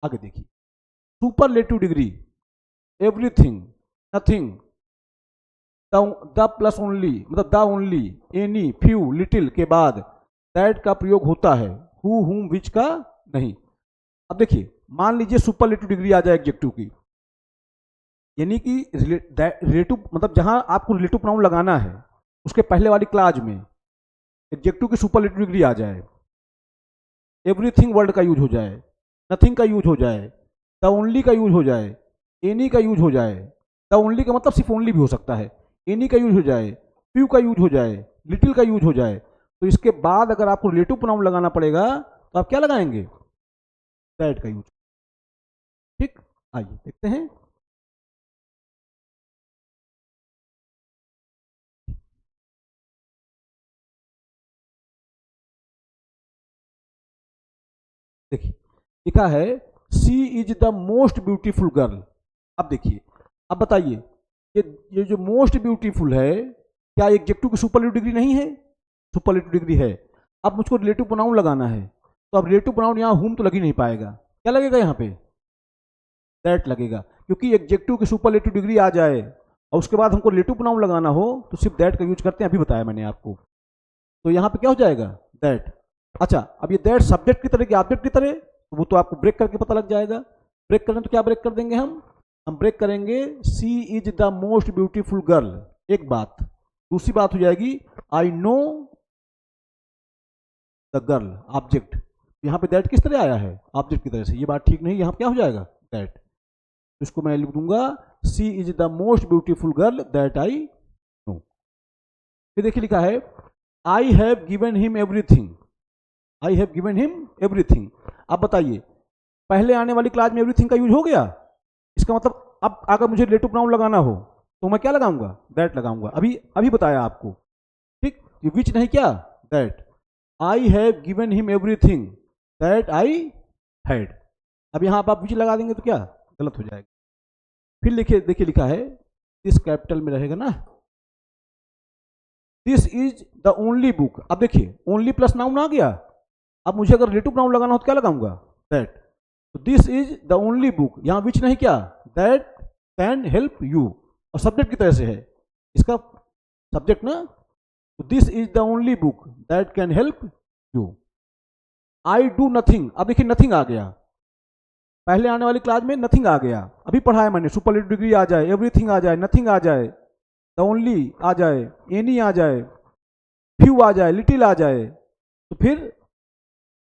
आगे देखिए superlative degree, everything, nothing, the plus only, मतलब the only, any, few, little के बाद दैट का प्रयोग होता है, हु, हुम, विच का नहीं। अब देखिए मान लीजिए सुपरलेटिव डिग्री आ जाए एडजेक्टिव की, यानी कि रिलेटिव मतलब जहां आपको रिलेटिव प्रोनाउन लगाना है उसके पहले वाली क्लाज में एडजेक्टिव की सुपरलेटिव डिग्री आ जाए, एवरीथिंग वर्ड का यूज हो जाए, नथिंग का यूज हो जाए, द ओनली का यूज हो जाए, एनी का यूज हो जाए, द ओनली का मतलब सिर्फ ओनली भी हो सकता है, एनी का यूज हो जाए, फ्यू का यूज हो जाए, लिटिल का यूज हो जाए, तो इसके बाद अगर आपको रिलेटिव प्रोनाउन लगाना पड़ेगा तो आप क्या लगाएंगे? दैट का यूज। ठीक, आइए देखते हैं। देखिए लिखा है she is the most beautiful girl. अब देखिए, अब बताइए ये जो मोस्ट ब्यूटीफुल है क्या एडजेक्टिव की सुपरलेटिव डिग्री नहीं है? सुपरलेटिव डिग्री है। अब मुझको रिलेटिव प्रोनाउन लगाना है, तो अब रिलेटिव प्रोनाउन यहाँ हुम तो लग ही नहीं पाएगा, क्या लगेगा यहाँ पे? दैट लगेगा, क्योंकि एडजेक्टिव की सुपरलेटिव डिग्री आ जाए और उसके बाद हमको रिलेटिव प्रोनाउन लगाना हो तो सिर्फ दैट का यूज करते हैं, अभी बताया मैंने आपको। तो यहाँ पे क्या हो जाएगा? दैट। अच्छा, अब ये दैट सब्जेक्ट की तरह कि ऑब्जेक्ट की तरह, तो वो तो आपको ब्रेक करके पता लग जाएगा। ब्रेक करें तो क्या ब्रेक कर देंगे हम ब्रेक करेंगे she is the most beautiful girl, एक बात। दूसरी बात हो जाएगी I know the girl, object. यहाँ पे दैट किस तरह आया है? ऑब्जेक्ट की तरह से, ये बात ठीक नहीं, यहाँ क्या हो जाएगा? दैट। इसको मैं लिख दूंगा she is the most beautiful girl that I know. फिर देखिए लिखा है I have given him everything, I have given him everything. अब बताइए पहले आने वाली क्लास में एवरीथिंग का यूज हो गया, इसका मतलब अब अगर मुझे रिलेटिव प्रोनाउन लगाना हो तो मैं क्या लगाऊंगा? दैट लगाऊंगा। अभी अभी बताया आपको, ठीक। ये विच नहीं, क्या? That. I have given him everything that I had. अब यहां आप विच लगा देंगे तो क्या गलत हो जाएगा। फिर लिखिए, देखिए लिखा है इस कैपिटल में रहेगा ना, this is the only book. अब देखिए ओनली प्लस नाउन आ गया, अब मुझे अगर रिलेटिव नाउन लगाना हो तो क्या लगाऊंगा? दैट। तो this is the only book, यहां विच नहीं, क्या? दैट कैन हेल्प यू, और सब्जेक्ट की तरह से है इसका सब्जेक्ट ना। तो this is the only book that can help you. I do nothing. अब देखिए नथिंग आ गया, पहले आने वाली क्लास में नथिंग आ गया, अभी पढ़ाया मैंने, सुपरलेटिव डिग्री आ जाए, एवरीथिंग आ जाए, नथिंग आ जाए, द ओनली आ जाए, एनी आ जाए, फ्यू आ जाए, लिटिल आ जाए, तो फिर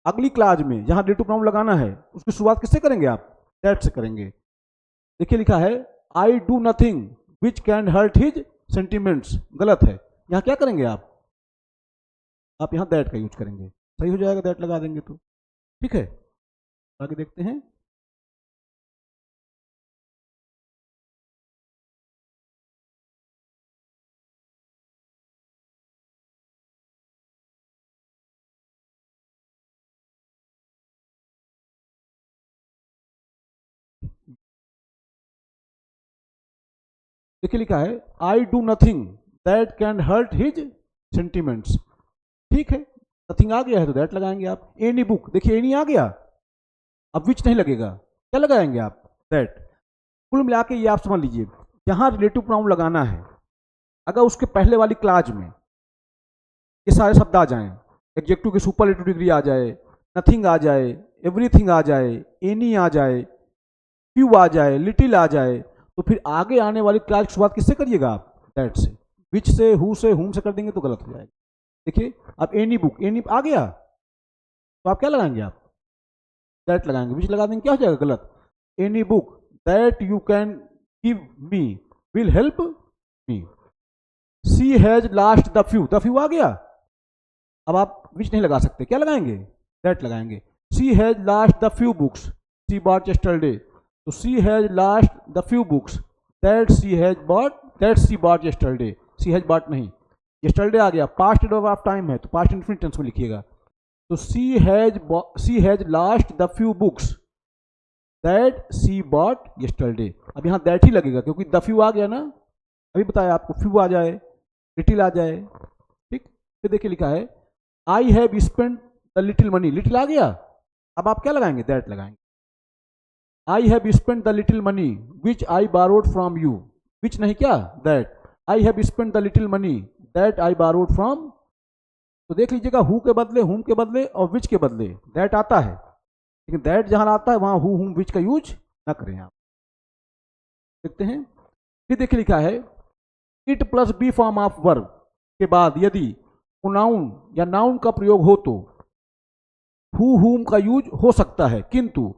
अगली क्लास में जहां रिलेटिव प्रोनाउन लगाना है उसकी शुरुआत किससे करेंगे आप? दैट से करेंगे। देखिए लिखा है I do nothing which can hurt his sentiments, गलत है, यहां क्या करेंगे आप यहां दैट का यूज करेंगे, सही हो जाएगा, दैट लगा देंगे तो। ठीक है, आगे देखते हैं। देखिए लिखा है I do nothing that can hurt his sentiments. ठीक है, नथिंग आ गया है तो दैट लगाएंगे आप। एनी बुक, देखिए एनी आ गया, अब विच नहीं लगेगा, क्या लगाएंगे आप? दैट। कुल मिला के ये आप समझ लीजिए, जहां रिलेटिव प्रोनाउन लगाना है अगर उसके पहले वाली क्लास में ये सारे शब्द आ जाएं, एडजेक्टिव की सुपरलेटिव डिग्री आ जाए, नथिंग आ जाए, एवरीथिंग आ जाए, एनी आ जाए, फ्यू आ जाए, लिटिल आ जाए, तो फिर आगे आने वाली क्लास की शुरुआत किससे करिएगा आप? दैट से। विच से, हु से, हुम से कर देंगे तो गलत हो जाएगा। देखिए अब एनी बुक, एनी आ गया तो आप क्या लगाएंगे? आप दैट लगाएंगे। विच लगा देंगे, क्या हो जाएगा? गलत। Any book that you can give me will help me. She has last the few आ गया, अब आप विच नहीं लगा सकते, क्या लगाएंगे? दैट लगाएंगे। She has last the few books she bought yesterday, तो she has last the few books that she bought yesterday. She has bought नहीं, यस्टरडे आ गया, पास्ट ऑफ टाइम है तो पास्ट इंफिनिट टेंस में लिखिएगा। तो she has last the few books that she bought yesterday. अब यहाँ दैट ही लगेगा क्योंकि द फ्यू आ गया ना, अभी बताया आपको, फ्यू आ जाए, लिटिल आ जाए। ठीक, फिर देखिए लिखा है I have spent the little money, little आ गया, अब आप क्या लगाएंगे? दैट लगाएंगे। I have spent the little money which I borrowed from you, which नहीं, क्या? That. I have spent the little money that I borrowed from, तो देख लीजिएगा हु के बदले, हुम के बदले और विच के बदले दैट आता है, लेकिन दैट जहां आता है वहां हु हुम विच का यूज ना करें आप। देखते हैं, फिर देखिए लिखा है it plus be form of verb के बाद यदि प्रोनाउन या नाउन का प्रयोग हो तो हु हुम का यूज हो सकता है, किंतु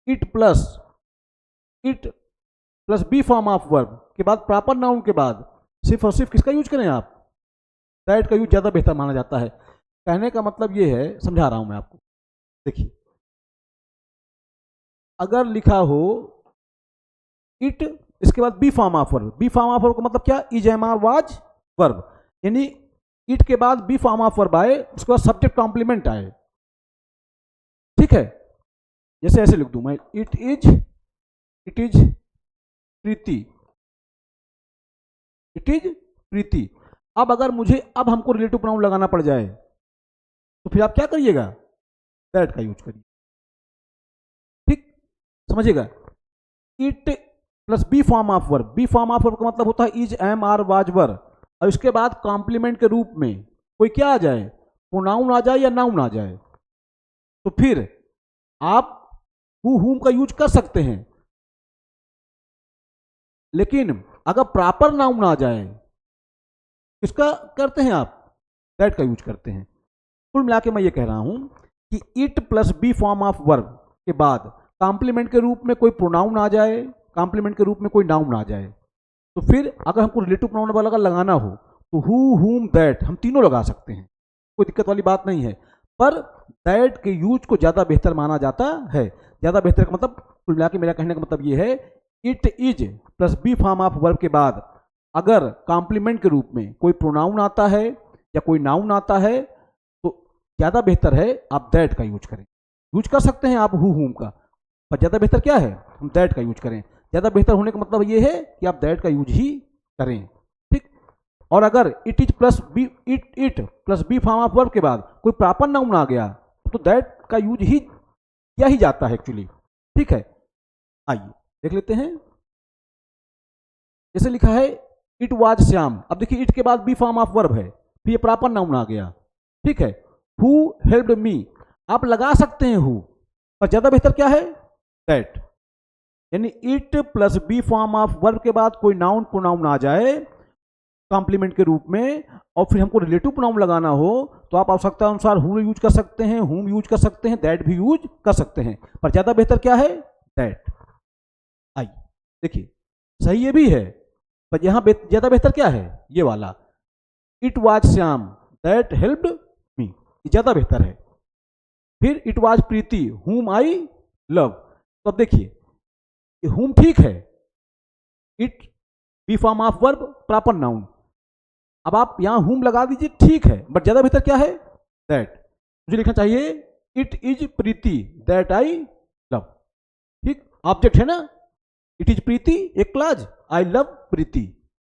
it plus be form of verb के बाद प्रॉपर नाउन के बाद सिर्फ और सिर्फ किसका यूज करें आप, दैट का यूज ज्यादा बेहतर माना जाता है। कहने का मतलब ये है, समझा रहा हूं मैं आपको। देखिए, अगर लिखा हो इट इसके बाद be form of verb, be form of verb का मतलब क्या, is am are was verb, यानी इट के बाद बी फॉर्म ऑफ वर्ब आए, उसके बाद सब्जेक्ट कॉम्प्लीमेंट आए, ठीक है। जैसे ऐसे लिख दूं मैं, it is Preeti, it is Preeti. अब अगर मुझे अब हमको रिलेटिव प्रोनाउन लगाना पड़ जाए तो फिर आप क्या करिएगा, दैट का यूज करिए, ठीक, समझिएगा। It plus be form of verb, be form of verb का मतलब होता है is am are was were, और इसके बाद कॉम्प्लीमेंट के रूप में कोई क्या आ जाए, प्रोनाउन आ जाए या नाउन आ जाए, तो फिर आप हु हुम का यूज कर सकते हैं। लेकिन अगर प्रॉपर नाउन आ जाए, किसका करते हैं आप, दैट का यूज करते हैं। कुल मिला के मैं ये कह रहा हूं कि it plus be form of verb के बाद कॉम्प्लीमेंट के रूप में कोई प्रोनाउन आ जाए, कॉम्प्लीमेंट के रूप में कोई नाउन आ जाए, तो फिर अगर हमको रिलेटिव प्रोनाउन वाला लगाना हो तो हु हुम दैट हम तीनों लगा सकते हैं, कोई दिक्कत वाली बात नहीं है। पर दैट के यूज को ज्यादा बेहतर माना जाता है। ज्यादा बेहतर का मतलब, कुल मिला के मेरा कहने का मतलब ये है, it is plus be form of verb के बाद अगर कॉम्प्लीमेंट के रूप में कोई प्रोनाउन आता है या कोई नाउन आता है तो ज्यादा बेहतर है आप दैट का यूज करें। यूज कर सकते हैं आप हु हुम का, पर ज्यादा बेहतर क्या है, हम दैट का यूज करें। ज्यादा बेहतर होने का मतलब ये है कि आप दैट का यूज ही करें, ठीक। और अगर it is plus be, it plus be form of verb के बाद कोई प्रॉपर नाउन आ गया तो दैट का यूज ही किया ही जाता है एक्चुअली, ठीक है। आइए देख लेते हैं, जैसे लिखा है इट वाज श्याम। अब देखिए, इट के बाद बी फॉर्म ऑफ वर्ब है, फिर ये प्रॉपर नाउन आ गया, ठीक है। हु हेल्प्ड मी, आप लगा सकते हैं हु, पर ज्यादा बेहतर क्या है, दैट। यानी it plus be form of verb के बाद कोई नाउन प्रोनाउन आ जाए कॉम्प्लीमेंट के रूप में, और फिर हमको रिलेटिव प्रोनाउन लगाना हो तो आप आवश्यकता अनुसार हु यूज कर सकते हैं, हुम यूज कर सकते हैं, दैट भी यूज कर सकते हैं, पर ज्यादा बेहतर क्या है, दैट। आइए देखिए, सही ये भी है, पर यहां ज्यादा बेहतर क्या है, ये वाला, it was Shyam that helped me, ये ज्यादा बेहतर है। फिर it was Preeti whom I love, तो अब देखिए हुम ठीक है, it be form of verb proper noun, अब आप यहां हुम लगा दीजिए, ठीक है, बट ज्यादा बेहतर क्या है, दैट। मुझे लिखना चाहिए it is Preeti that I love, ठीक, ऑब्जेक्ट है ना, इट इज प्रीति एक क्लॉज, आई लव प्रीति,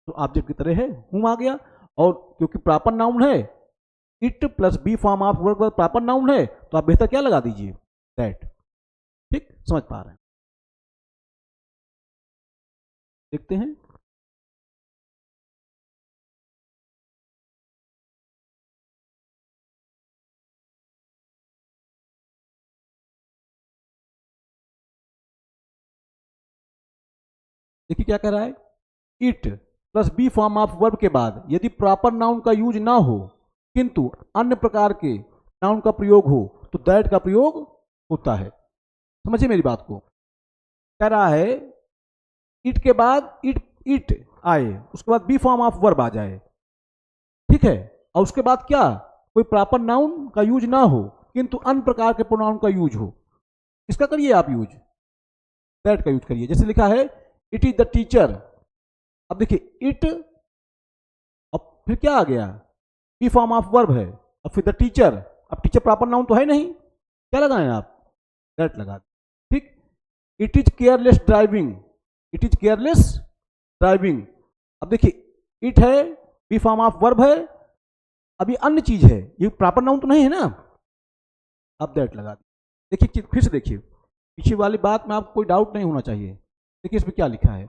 तो ऑब्जेक्ट की तरह है, हुम आ गया। और क्योंकि प्रॉपर नाउन है, it plus be form of verb proper noun है, तो आप बेहतर क्या लगा दीजिए, दैट, ठीक, समझ पा रहे हैं। देखते हैं, देखिए क्या कह रहा है, it plus be form of verb के बाद यदि प्रॉपर नाउन का यूज ना हो किंतु अन्य प्रकार के नाउन का प्रयोग हो तो दैट का प्रयोग होता है। समझिए मेरी बात को, कह रहा है इट के बाद इट आए, उसके बाद बी फॉर्म ऑफ वर्ब आ जाए, ठीक है, और उसके बाद क्या, कोई प्रॉपर नाउन का यूज ना हो किंतु अन्य प्रकार के प्रोनाउन का यूज हो, किसका करिए आप यूज, दैट का यूज करिए। जैसे लिखा है इट इज द टीचर, अब देखिए इट, अब फिर क्या आ गया, बी फॉर्म ऑफ वर्ब है, और फिर द टीचर, अब टीचर प्रॉपर नाउन तो है नहीं, क्या लगाएं आप, दैट लगा, ठीक। It is careless driving, it is careless driving, अब देखिए इट है, बी फॉर्म ऑफ वर्ब है, अभी अन्य चीज है, ये प्रॉपर नाउन तो नहीं है ना, अब दैट लगा देखिए, फिर से देखिए, पीछे वाली बात में आपको कोई डाउट नहीं होना चाहिए। देखिए इसमें क्या लिखा है,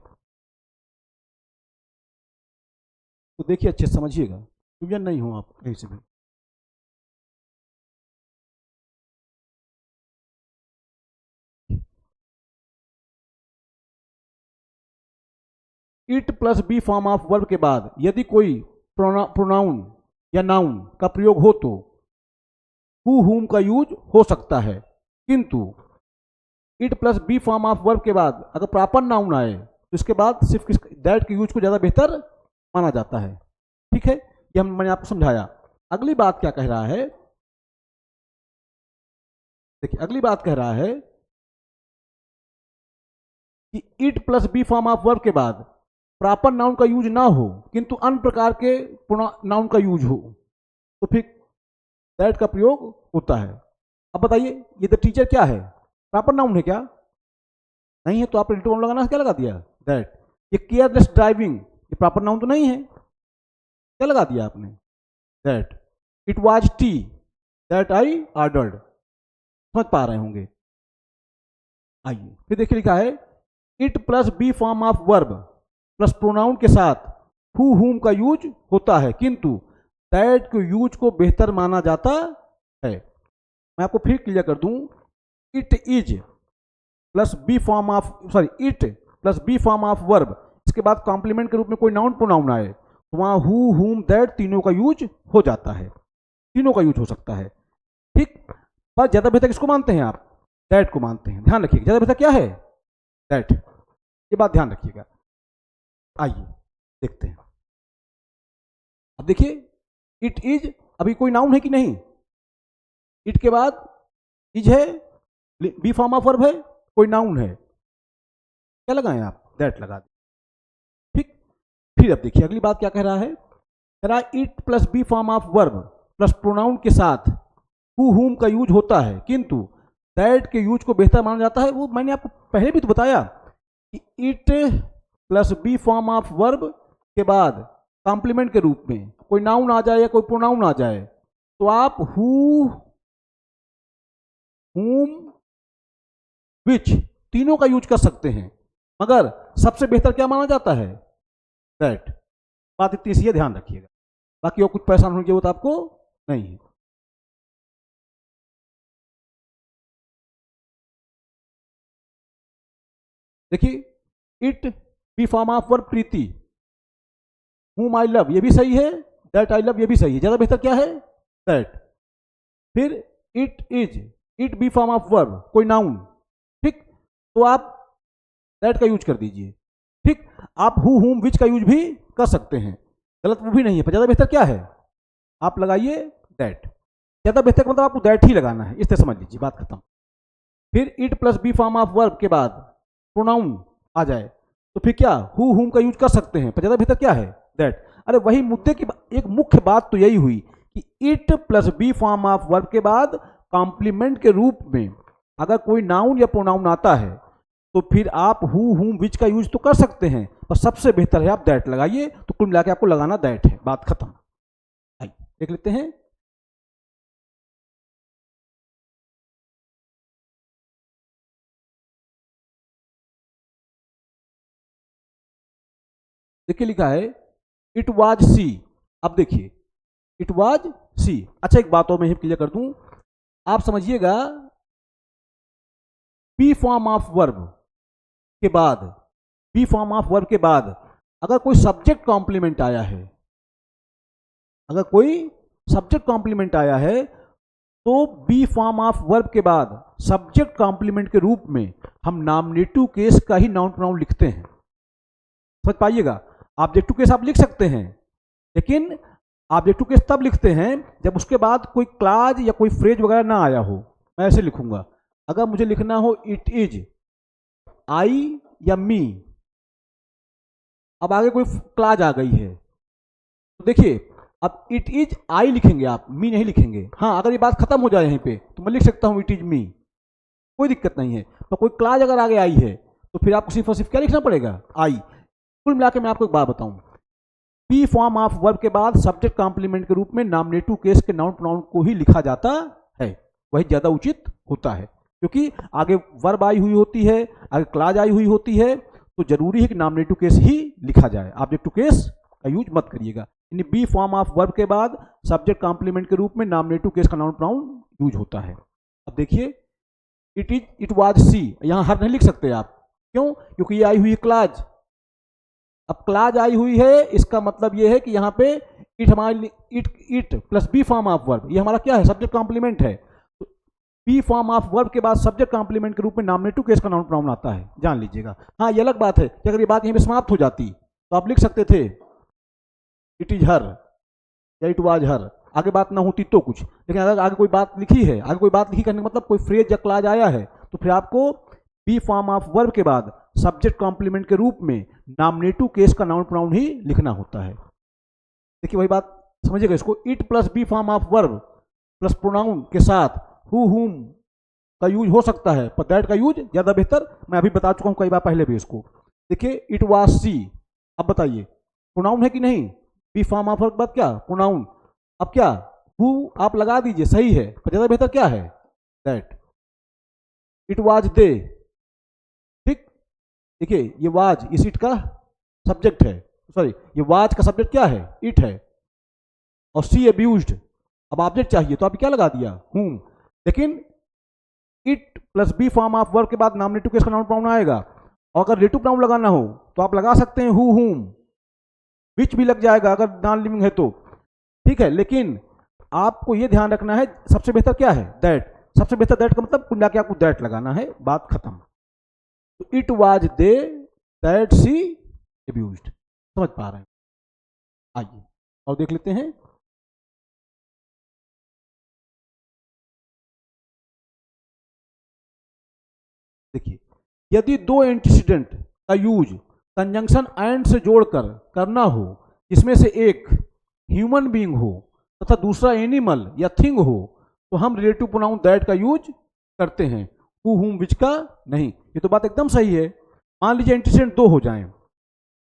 तो देखिए अच्छे समझिएगा, कंफ्यूजन नहीं हो आप कहीं से भी। It plus be form of verb के बाद यदि कोई प्रोनाउन या नाउन का प्रयोग हो तो हु हुम का यूज हो सकता है, किंतु it plus be form of verb के बाद अगर प्रॉपर नाउन आए तो इसके बाद सिर्फ दैट के यूज को ज़्यादा बेहतर माना जाता है। ठीक है, ये मैंने आपको समझाया। अगली बात क्या कह रहा है, देखिए अगली बात कह रहा है कि it plus be form of verb के बाद प्रॉपर नाउन का यूज ना हो किंतु अन्य प्रकार के नाउन का यूज हो तो फिर दैट का प्रयोग होता है। अब बताइए ये द टीचर क्या है, प्रॉपर नाउन है क्या? नहीं है, तो आप रिलेटिव नाउन लगाना क्या लगा दिया दैट। ये केयरलेस ड्राइविंग ये प्रॉपर नाउन तो नहीं है, क्या लगा दिया आपने that. It was tea that I ordered, समझ पा रहे होंगे। आइए फिर देखिए लिखा है it plus be form of verb plus pronoun के साथ हु हुम का यूज होता है किंतु दैट के यूज को बेहतर माना जाता है। मैं आपको फिर क्लियर कर दूं, it is plus be form of it plus be form of verb, इसके बाद कॉम्प्लीमेंट के रूप में कोई नाउन प्रोनाउन आए तो वहां हु हुम दैट तीनों का यूज हो जाता है, तीनों का यूज हो सकता है। ठीक, पर ज्यादा बेहतर किसको मानते हैं आप? दैट को मानते हैं, ध्यान रखिएगा ज्यादा बेहतर क्या है दैट, ये बात ध्यान रखिएगा। आइए देखते हैं। अब देखिए इट इज अभी कोई नाउन है कि नहीं, इट के बाद इज है, बी फॉर्म ऑफ वर्ब है, कोई नाउन है, क्या लगाएं आप? दैट लगा दें। ठीक, फिर अब देखिए अगली बात क्या कह रहा है, कह रहा है it plus be form of verb plus pronoun के साथ हु हुम का यूज होता है किंतु दैट के यूज को बेहतर माना जाता है। वो मैंने आपको पहले भी तो बताया कि it plus be form of verb के बाद कॉम्प्लीमेंट के रूप में कोई नाउन आ जाए या कोई प्रोनाउन आ जाए तो आप हु हुम विच तीनों का यूज कर सकते हैं, मगर सबसे बेहतर क्या माना जाता है दैट। बात इतनी सी है, ध्यान रखिएगा, बाकी और कुछ परेशान होने की जरूरत आपको नहीं है। देखिए it be form of verb Preeti, whom I love ये भी सही है, दैट आई लव ये भी सही है, ज्यादा बेहतर क्या है दैट। फिर it is, it be form of verb कोई नाउन, ठीक, तो आप दैट का यूज कर दीजिए। ठीक, आप हु हुम विच का यूज भी कर सकते हैं, गलत वो भी नहीं है, पर ज्यादा बेहतर क्या है आप लगाइए दैट। ज्यादा बेहतर मतलब आपको दैट ही लगाना है, इस तरह समझ लीजिए, बात खत्म। फिर it plus be form of verb के बाद प्रोनाउन आ जाए तो फिर क्या हु हुम का यूज कर सकते हैं, पर ज्यादा बेहतर क्या है दैट। अरे वही मुद्दे की एक मुख्य बात तो यही हुई कि it plus be form of verb के बाद कॉम्प्लीमेंट के रूप में अगर कोई नाउन या प्रोनाउन आता है तो फिर आप हु हुम विच का यूज तो कर सकते हैं, पर सबसे बेहतर है आप दैट लगाइए। तो कुल मिला के आपको लगाना दैट है, बात खत्म। आइए देख लेते हैं। देखिए लिखा है इट वाज सी। अब देखिए इट वाज सी, अच्छा एक बात और मैं क्लियर कर दूं, आप समझिएगा बी फॉर्म ऑफ वर्ब के बाद, बी फॉर्म ऑफ वर्ब के बाद अगर कोई सब्जेक्ट कॉम्प्लीमेंट आया है, अगर कोई सब्जेक्ट कॉम्प्लीमेंट आया है तो बी फॉर्म ऑफ वर्ब के बाद सब्जेक्ट कॉम्प्लीमेंट के रूप में हम नॉमिनेटिव केस का ही नाउन प्रोनाउन लिखते हैं। समझ पाइएगा, ऑब्जेक्टिव केस आप लिख सकते हैं, लेकिन ऑब्जेक्टिव केस तब लिखते हैं जब उसके बाद कोई क्लाज या कोई फ्रेज वगैरह ना आया हो। मैं ऐसे लिखूंगा, अगर मुझे लिखना हो इट इज आई या मी, अब आगे कोई क्लाज आ गई है तो देखिए अब इट इज आई लिखेंगे आप, मी नहीं लिखेंगे। हाँ, अगर ये बात खत्म हो जाए यहीं पे तो मैं लिख सकता हूं इट इज मी, कोई दिक्कत नहीं है। तो कोई क्लाज अगर आगे आई है तो फिर आपको सिर्फ और सिर्फ क्या लिखना पड़ेगा आई। कुल मिलाकर मैं आपको एक बात बताऊं, बी फॉर्म ऑफ वर्ब के बाद सब्जेक्ट कॉम्प्लीमेंट के रूप में नॉमिनेटिव केस के नाउन प्रोनाउन को ही लिखा जाता है, वही ज्यादा उचित होता है, क्योंकि आगे वर्ब आई हुई होती है, आगे क्लाज आई हुई होती है, तो जरूरी है कि नॉमिनेटिव केस ही लिखा जाए, ऑब्जेक्टिव केस का यूज मत करिएगा। यानी बी फॉर्म ऑफ वर्ब के बाद सब्जेक्ट कॉम्प्लीमेंट के रूप में नॉमिनेटिव केस का नाउन प्रोनाउन यूज होता है। अब देखिए इट इज, इट वाज सी, यहां हर नहीं लिख सकते आप, क्यों? क्योंकि ये आई हुई क्लाज, अब क्लाज आई हुई है, इसका मतलब ये है कि यहाँ पे इट हमारे it plus be form of verb, ये हमारा क्या है, सब्जेक्ट कॉम्प्लीमेंट है। तो बी फॉर्म ऑफ वर्ब के बाद सब्जेक्ट कॉम्प्लीमेंट के रूप में नॉमिनेटिव केस का नाउन प्रोनाउन आता है, जान लीजिएगा। हाँ, ये अलग बात है कि अगर ये बात यहीं पे समाप्त हो जाती तो आप लिख सकते थे इट इज हर या इट वाज हर, आगे बात ना होती तो कुछ। लेकिन अगर आगे कोई बात लिखी है, आगे कोई बात लिखी करने का मतलब कोई फ्रेज या क्लाज आया है, तो फिर आपको बी फॉर्म ऑफ वर्ब के बाद सब्जेक्ट कॉम्प्लीमेंट के रूप में नॉमिनेटिव केस का नाउन प्रोनाउन ही लिखना होता है। देखिए वही बात समझिएगा इसको, it plus be form of verb plus pronoun के साथ हु हुम का यूज हो सकता है, पर दैट का यूज ज्यादा बेहतर, मैं अभी बता चुका हूं कई बार पहले भी इसको। देखिए इट वाज सी, अब बताइए प्रोनाउन है कि नहीं, बी फॉर्म ऑफ वर्ब के बाद क्या प्रोनाउन, अब क्या हु आप लगा दीजिए, सही है, पर ज्यादा बेहतर क्या है दैट। इट वाज दे, ठीक, देखिए ये वाज इस इट का सब्जेक्ट है, सॉरी ये वाज का सब्जेक्ट क्या है, इट है, और सी अब्यूज्ड, अब ऑब्जेक्ट चाहिए तो आप क्या लगा दिया हुम। लेकिन it plus be form of verb के बाद नॉमिनेटिव केस का नाउन प्रोनाउन आएगा, और अगर रिलेटिव प्रोनाउन लगाना हो तो आप लगा सकते हैं हु हुम, विच भी लग जाएगा अगर नॉन लिविंग है तो, ठीक है। लेकिन आपको यह ध्यान रखना है सबसे बेहतर क्या है दैट, सबसे बेहतर दैट का मतलब कुल मिला आपको दैट लगाना है, बात खत्म। तो it was they that she abused, समझ पा रहे हैं? आइए और देख लेते हैं। देखिए यदि दो एंटीसीडेंट का यूज कंजंक्शन एंड से जोड़कर करना हो, जिसमें से एक ह्यूमन बीइंग हो तथा दूसरा एनिमल या थिंग हो, तो हम रिलेटिव प्रोनाउन दैट का यूज करते हैं, हु हुम विच का नहीं। ये तो बात एकदम सही है। मान लीजिए एंटीसीडेंट दो हो जाएं,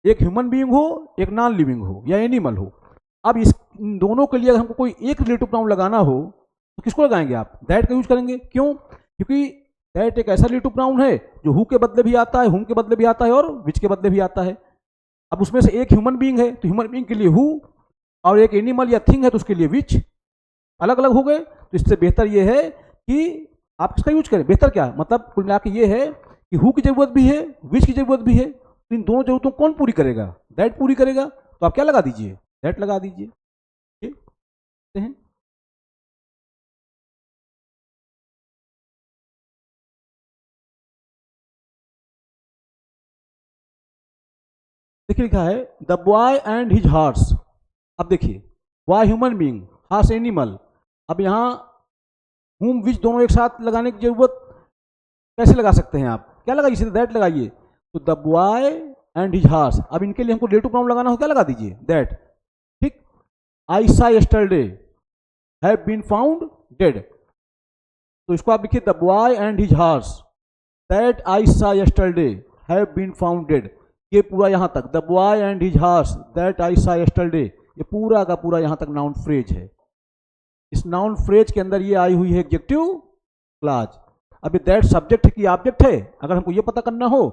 एक ह्यूमन बीइंग हो, एक नॉन लिविंग हो या एनिमल हो। अब इस इन दोनों के लिए अगर हमको कोई एक रिलेटिव प्रोनाउन लगाना हो तो किसको लगाएंगे आप, दैट का यूज करेंगे। क्यों? क्योंकि दैट एक ऐसा रिलेटिव प्रोनाउन है जो हु के बदले भी आता है, हुम के बदले भी आता है और विच के बदले भी आता है। अब उसमें से एक ह्यूमन बीइंग है तो ह्यूमन बीइंग के लिए हु, और एक एनिमल या थिंग है तो उसके लिए विच, अलग अलग हो गए। तो इससे बेहतर यह है कि आप इसका यूज करें। बेहतर क्या मतलब कुल मिला के ये है कि हु की जरूरत भी है, विच की जरूरत भी है, तो इन दोनों जरूरतों कौन पूरी करेगा, दैट पूरी करेगा। तो आप क्या लगा दीजिए, दैट लगा दीजिए, ठीक है। देखिए लिखा है the boy and his horse. अब देखिए boy human being, horse animal. अब यहाँ हुम विच दोनों एक साथ लगाने की जरूरत कैसे लगा सकते हैं आप, क्या लगाइए, सीधे दैट लगाइए। तो the boy and his horse, अब इनके लिए हमको रिलेटिव प्रोनाउन लगाना हो, क्या लगा दीजिए दैट, ठीक। I saw yesterday have been found dead, तो इसको आप लिखिए the boy and his horse that I saw yesterday have been found dead. ये पूरा यहां तक the boy and his horse that I saw yesterday, ये पूरा का पूरा यहां तक नाउन फ्रेज है। इस नाउन फ्रेज के अंदर ये आई हुई है एडजेक्टिव क्लॉज। अभी दैट सब्जेक्ट है कि ऑब्जेक्ट है, अगर हमको ये पता करना हो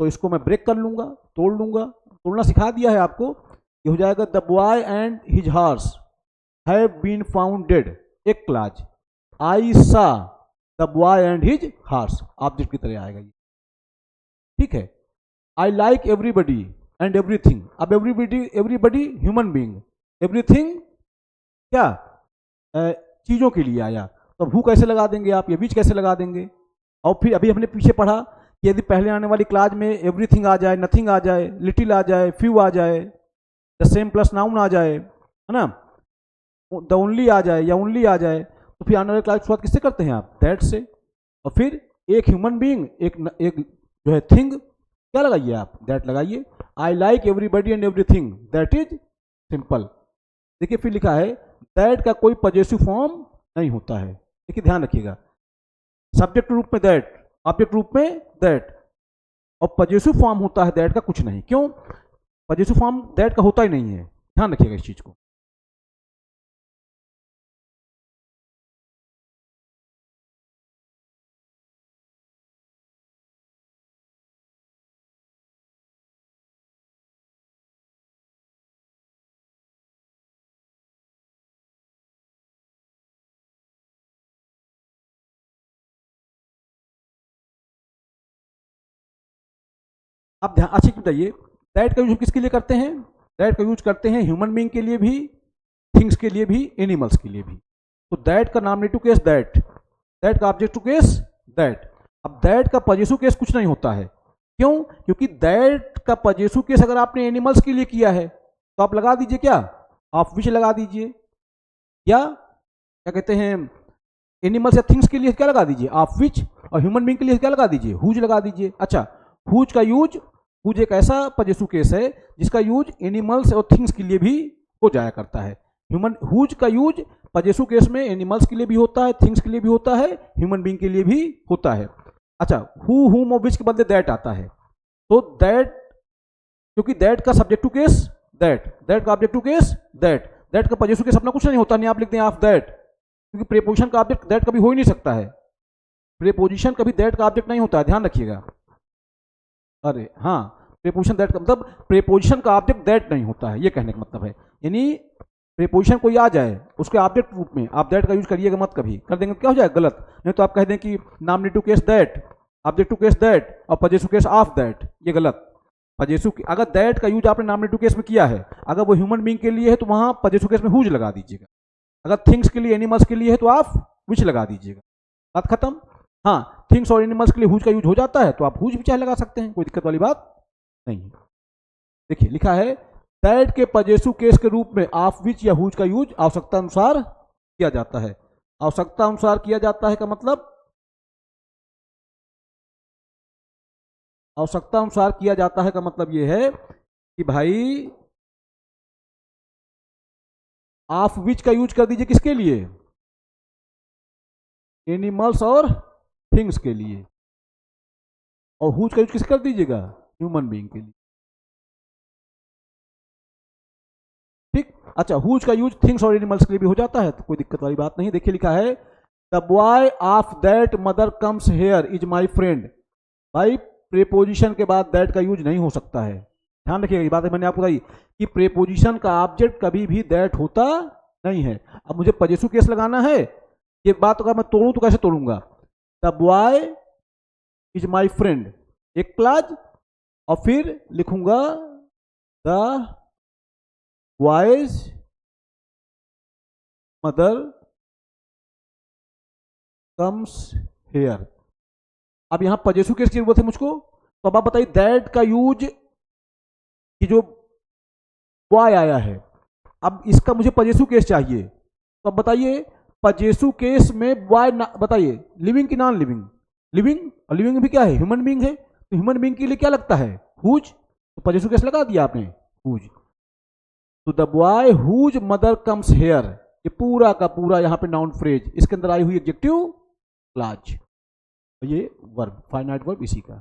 तो इसको मैं ब्रेक कर लूंगा, तोड़ लूंगा, तोड़ना सिखा दिया है आपको। ये हो जाएगा the boy and his horse have been found dead, एक clause. I saw the boy and his horse, object की तरह आएगा ये, ठीक है। I like everybody and everything, अब everybody, everybody human being, everything क्या चीजों के लिए आया, तो हु कैसे लगा देंगे आप, ये बीच कैसे लगा देंगे। और फिर अभी हमने पीछे पढ़ा कि यदि पहले आने वाली क्लास में एवरीथिंग आ जाए, नथिंग आ जाए, लिटिल आ जाए, फ्यू आ जाए, द सेम प्लस नाउन आ जाए, है ना, द ओनली आ जाए या ओनली आ जाए, तो फिर आने वाली क्लास की शुरुआत किससे करते हैं आप, दैट से। और फिर एक ह्यूमन बीइंग, एक जो है थिंग, क्या लगाइए आप, दैट लगाइए। आई like everybody and everything that is simple. देखिए फिर लिखा है दैट का कोई पॉजेसिव फॉर्म नहीं होता है। देखिए ध्यान रखिएगा, सब्जेक्ट रूप में दैट, ऑब्जेक्ट रूप में दैट, और पॉजेसिव फॉर्म होता है दैट का कुछ नहीं। क्यों? पॉजेसिव फॉर्म दैट का होता ही नहीं है, ध्यान रखिएगा इस चीज को। आप ध्यान अच्छे से बताइए, दैट का यूज हम किसके लिए करते हैं? दैट का यूज करते हैं ह्यूमन बीइंग के लिए भी, थिंग्स के लिए भी, एनिमल्स के लिए भी। तो दैट का नॉमिनेटिव केस दैट, दैट का ऑब्जेक्टिव केस दैट। अब दैट का पॉजेसिव केस कुछ नहीं होता है। क्यों? क्योंकि दैट का पॉजेसिव केस अगर आपने एनिमल्स के लिए किया है तो आप लगा दीजिए क्या, ऑफ विच लगा दीजिए, या क्या कहते हैं एनिमल्स या थिंग्स के लिए क्या लगा दीजिए, ऑफ विच, और ह्यूमन बीइंग के लिए क्या लगा दीजिए, हुज लगा दीजिए। अच्छा, हुज का यूज, हुज एक ऐसा पॉजेसिव केस है जिसका यूज एनिमल्स और थिंग्स के लिए भी हो जाया करता है। ह्यूमन हुज का यूज पॉजेसिव केस में एनिमल्स के लिए भी होता है, थिंग्स के लिए भी होता है, ह्यूमन बीइंग के लिए भी होता है। अच्छा, हु, हुम और विच के बदले दैट आता है, तो दैट, क्योंकि दैट का सब्जेक्टिव केस दैट, दैट का ऑब्जेक्टिव केस दैट, दैट का पॉजेसिव केस अपना कुछ नहीं होता, नहीं आप लिखते हैं ऑफ दैट, क्योंकि प्रीपोजिशन का ऑब्जेक्ट दैट कभी हो ही नहीं सकता है। प्रीपोजिशन कभी दैट का ऑब्जेक्ट नहीं होता है, ध्यान रखिएगा। अरे हाँ, प्रीपोजिशन दैट का मतलब प्रीपोजिशन का ऑब्जेक्ट दैट नहीं होता है, ये कहने का मतलब है। यानी प्रीपोजिशन कोई आ जाए उसके ऑब्जेक्ट रूप में आप दैट का यूज करिएगा मत, कभी कर देंगे क्या हो जाएगा गलत। नहीं तो आप कह दें कि nominative case that, objective case that और पॉजेसिव केस ऑफ दैट, ये गलत। पॉजेसिव, अगर दैट का यूज आपने नॉमिनेटिव केस में किया है, अगर वो ह्यूमन बीइंग के लिए है तो वहां पॉजेसिव केस में हुज लगा दीजिएगा, अगर थिंग्स के लिए, एनिमल्स के लिए है तो आप विच लगा दीजिएगा, बात खत्म। हाँ, थिंग्स और एनिमल्स के लिए हुज का यूज हो जाता है तो आप हुज भी चाहे लगा सकते हैं, कोई दिक्कत वाली बात नहीं है। देखिए लिखा है दैट के पॉजेसिव केस के रूप में ऑफ विच या हुज का यूज आवश्यकता अनुसार किया जाता है। आवश्यकता अनुसार किया जाता है का मतलब, आवश्यकता अनुसार किया जाता है का मतलब यह है कि भाई ऑफ विच का यूज कर दीजिए किसके लिए, एनिमल्स और थिंग्स के लिए, और हुज का यूज किस कर दीजिएगा, ह्यूमन बीइंग के लिए। ठीक, अच्छा, हुज का यूज थिंग्स और एनिमल्स के लिए भी हो जाता है तो कोई दिक्कत वाली बात नहीं। देखिए लिखा है the boy of that mother comes here is my friend. भाई प्रीपोजिशन के बाद दैट का यूज नहीं हो सकता है, ध्यान रखिएगा, ये बात मैंने आपको बताई कि प्रीपोजिशन का ऑब्जेक्ट कभी भी दैट होता नहीं है। अब मुझे पॉजेसिव केस लगाना है, ये बात अगर मैं तोड़ूं तो कैसे तोड़ूंगा, the boy is my friend, एक क्लाज, और फिर लिखूंगा the boy's mother comes here. अब यहां पॉजेसिव केस की जरूरत है मुझको, तो अब आप बताइए दैट का यूज, कि जो बॉय आया है, अब इसका मुझे पॉजेसिव केस चाहिए, तो अब बताइए पॉजेसिव केस में बॉय, बताइए लिविंग की नॉन लिविंग, लिविंग, और लिविंग भी क्या है, ह्यूमन बीइंग है, तो ह्यूमन बीइंग के लिए क्या लगता है, हुज, तो पॉजेसिव केस लगा दिया आपने, हुज। तो the boy whose mother comes here, ये पूरा का पूरा यहाँ पे नाउन फ्रेज, इसके अंदर आई हुई एडजेक्टिव क्लॉज, ये वर्ब, फाइनाइट वर्ब इसी का।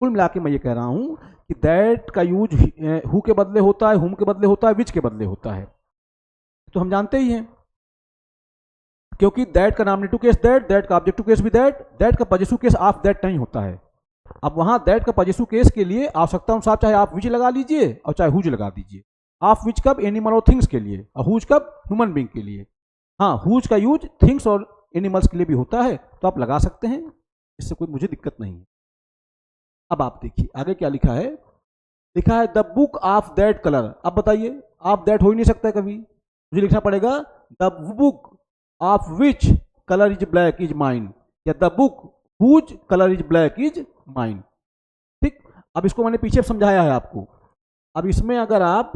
कुल मिला के मैं ये कह रहा हूं कि दैट का यूज हु के बदले होता है, हुम के बदले होता है, विच के बदले होता है, तो हम जानते ही हैं, क्योंकि दैट का नॉमिनेटिव केस दैट, दैट का ऑब्जेक्टिव केस भी दैट, दैट का पॉजेसिव केस ऑफ दैट नहीं होता है। अब वहां दैट का पॉजेसिव केस के लिए आवश्यकता अनुसार चाहे आप विच लगा लीजिए और चाहे हुज लगा दीजिए। ऑफ विच कब, एनिमल और थिंग्स के लिए, और हुज कब, ह्यूमन बीइंग के लिए। हाँ, हुज का यूज थिंग्स और एनिमल्स के लिए भी होता है तो आप लगा सकते हैं, इससे कोई मुझे दिक्कत नहीं है। अब आप देखिए आगे क्या लिखा है, लिखा है the book of that colour. अब बताइए ऑफ दैट हो ही नहीं सकता है कभी, मुझे लिखना पड़ेगा the book of which colour is black is mine, या the book whose colour is black is mine. ठीक, अब इसको मैंने पीछे समझाया है आपको। अब इसमें अगर आप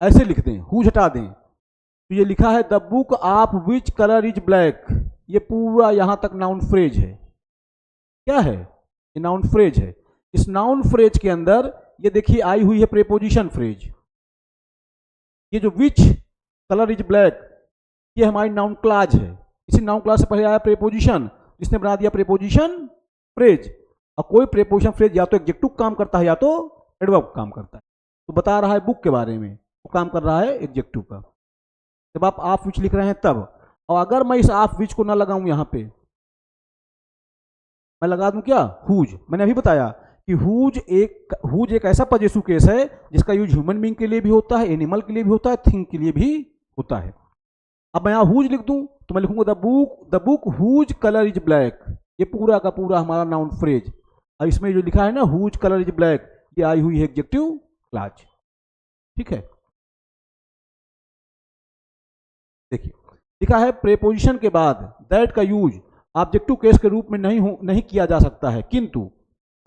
ऐसे लिख दें, हुज हटा दें, तो ये लिखा है the book of which colour is black, ये पूरा यहां तक नाउन फ्रेज है। क्या है, ये नाउन फ्रेज है। इस नाउन फ्रेज के अंदर ये देखिए आई हुई है प्रीपोजिशन फ्रेज, ये जो विच कलर इज ब्लैक, ये हमारी नाउन क्लॉज है। इसी नाउन क्लॉज से पहले आया प्रीपोजिशन, जिसने बना दिया प्रीपोजिशन फ्रेज। और कोई प्रीपोजिशन फ्रेज या तो एडजेक्टिव काम करता है या तो एडवर्ब काम करता है। तो बता रहा है बुक के बारे में, वो काम कर रहा है एडजेक्टिव का, जब आप ऑफ विच लिख रहे हैं तब। और अगर मैं इस ऑफ विच को ना लगाऊं यहां पे, मैं लगा दूं क्या, हुज। मैंने अभी बताया कि हुज एक ऐसा पॉजेसिव केस है जिसका यूज ह्यूमन बीइंग के लिए भी होता है, एनिमल के लिए भी होता है, थिंग के लिए भी होता है। अब मैं यहां हुज लिख दूं तो मैं लिखूंगा the book whose colour is black, ये पूरा का पूरा हमारा नाउन फ्रेज। अब इसमें जो लिखा है ना हुज कलर इज ब्लैक, ये आई हुई है एग्जेक्टिव क्लॉज। ठीक है, देखिए लिखा है प्रेपोजिशन के बाद दैट का यूज ऑब्जेक्टिव केस के रूप में नहीं किया जा सकता है, किंतु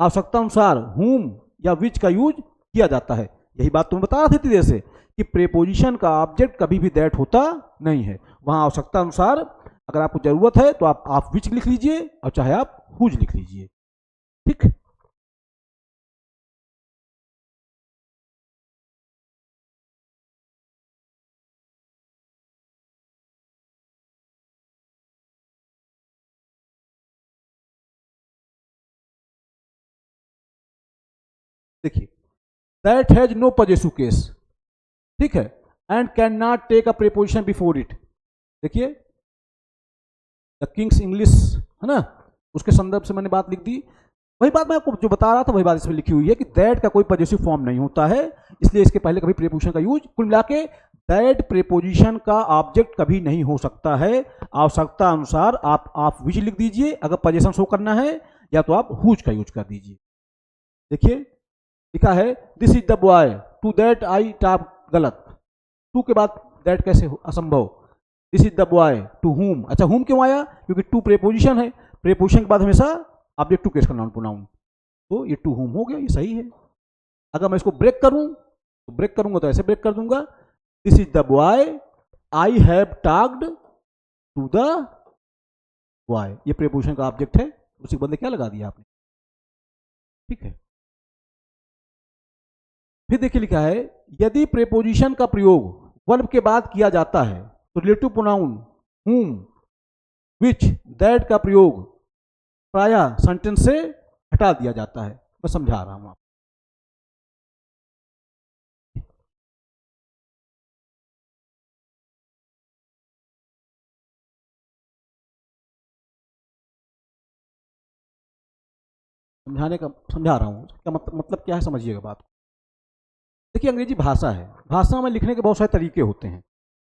आवश्यकता अनुसार whom या which का यूज किया जाता है। यही बात तुम बता रहा थे इतनी देर से कि प्रेपोजिशन का ऑब्जेक्ट कभी भी दैट होता नहीं है, वहां आवश्यकता अनुसार अगर आपको जरूरत है तो आप which लिख लीजिए और चाहे आप whose लिख लीजिए। ठीक, देखिए that has no possessive case, ठीक है, and can not take a preposition before it. देखिए द किंग्स इंग्लिश है ना, उसके संदर्भ से मैंने बात लिख दी। वही बात मैं आपको जो बता रहा था वही बात इसमें लिखी हुई है कि दैट का कोई पॉजेसिव फॉर्म नहीं होता है, इसलिए इसके पहले कभी प्रीपोजिशन का यूज, कुल मिला के दैट प्रीपोजिशन का ऑब्जेक्ट कभी नहीं हो सकता है। आवश्यकता अनुसार आप विच लिख दीजिए अगर पॉजेशन शो करना है, या तो आप हुज का यूज कर दीजिए। देखिए लिखा है this is the boy to that I talk, गलत, टू के बाद दैट कैसे असंभव। This is the boy to whom, अच्छा हुम क्यों आया, क्योंकि टू प्रीपोजिशन है, प्रीपोजिशन के बाद हमेशा ऑब्जेक्ट टू केस का नाउन प्रोनाउन, तो ये टू हुम हो गया, ये सही है। अगर मैं इसको ब्रेक करूं तो ब्रेक करूंगा तो ऐसे ब्रेक कर दूंगा, this is the boy I have talked to the boy, ये प्रीपोजिशन का ऑब्जेक्ट है, उसी बंदे क्या लगा दिया आपने। ठीक है, फिर देखिए लिखा है यदि प्रीपोजिशन का प्रयोग वर्ब के बाद किया जाता है तो relative pronoun whom, which, that का प्रयोग प्रायः सेंटेंस से हटा दिया जाता है। मैं समझा रहा हूं आपको। समझा रहा हूं क्या मतलब क्या है, समझिएगा बात। देखिए अंग्रेजी भाषा है, भाषा में लिखने के बहुत सारे तरीके होते हैं।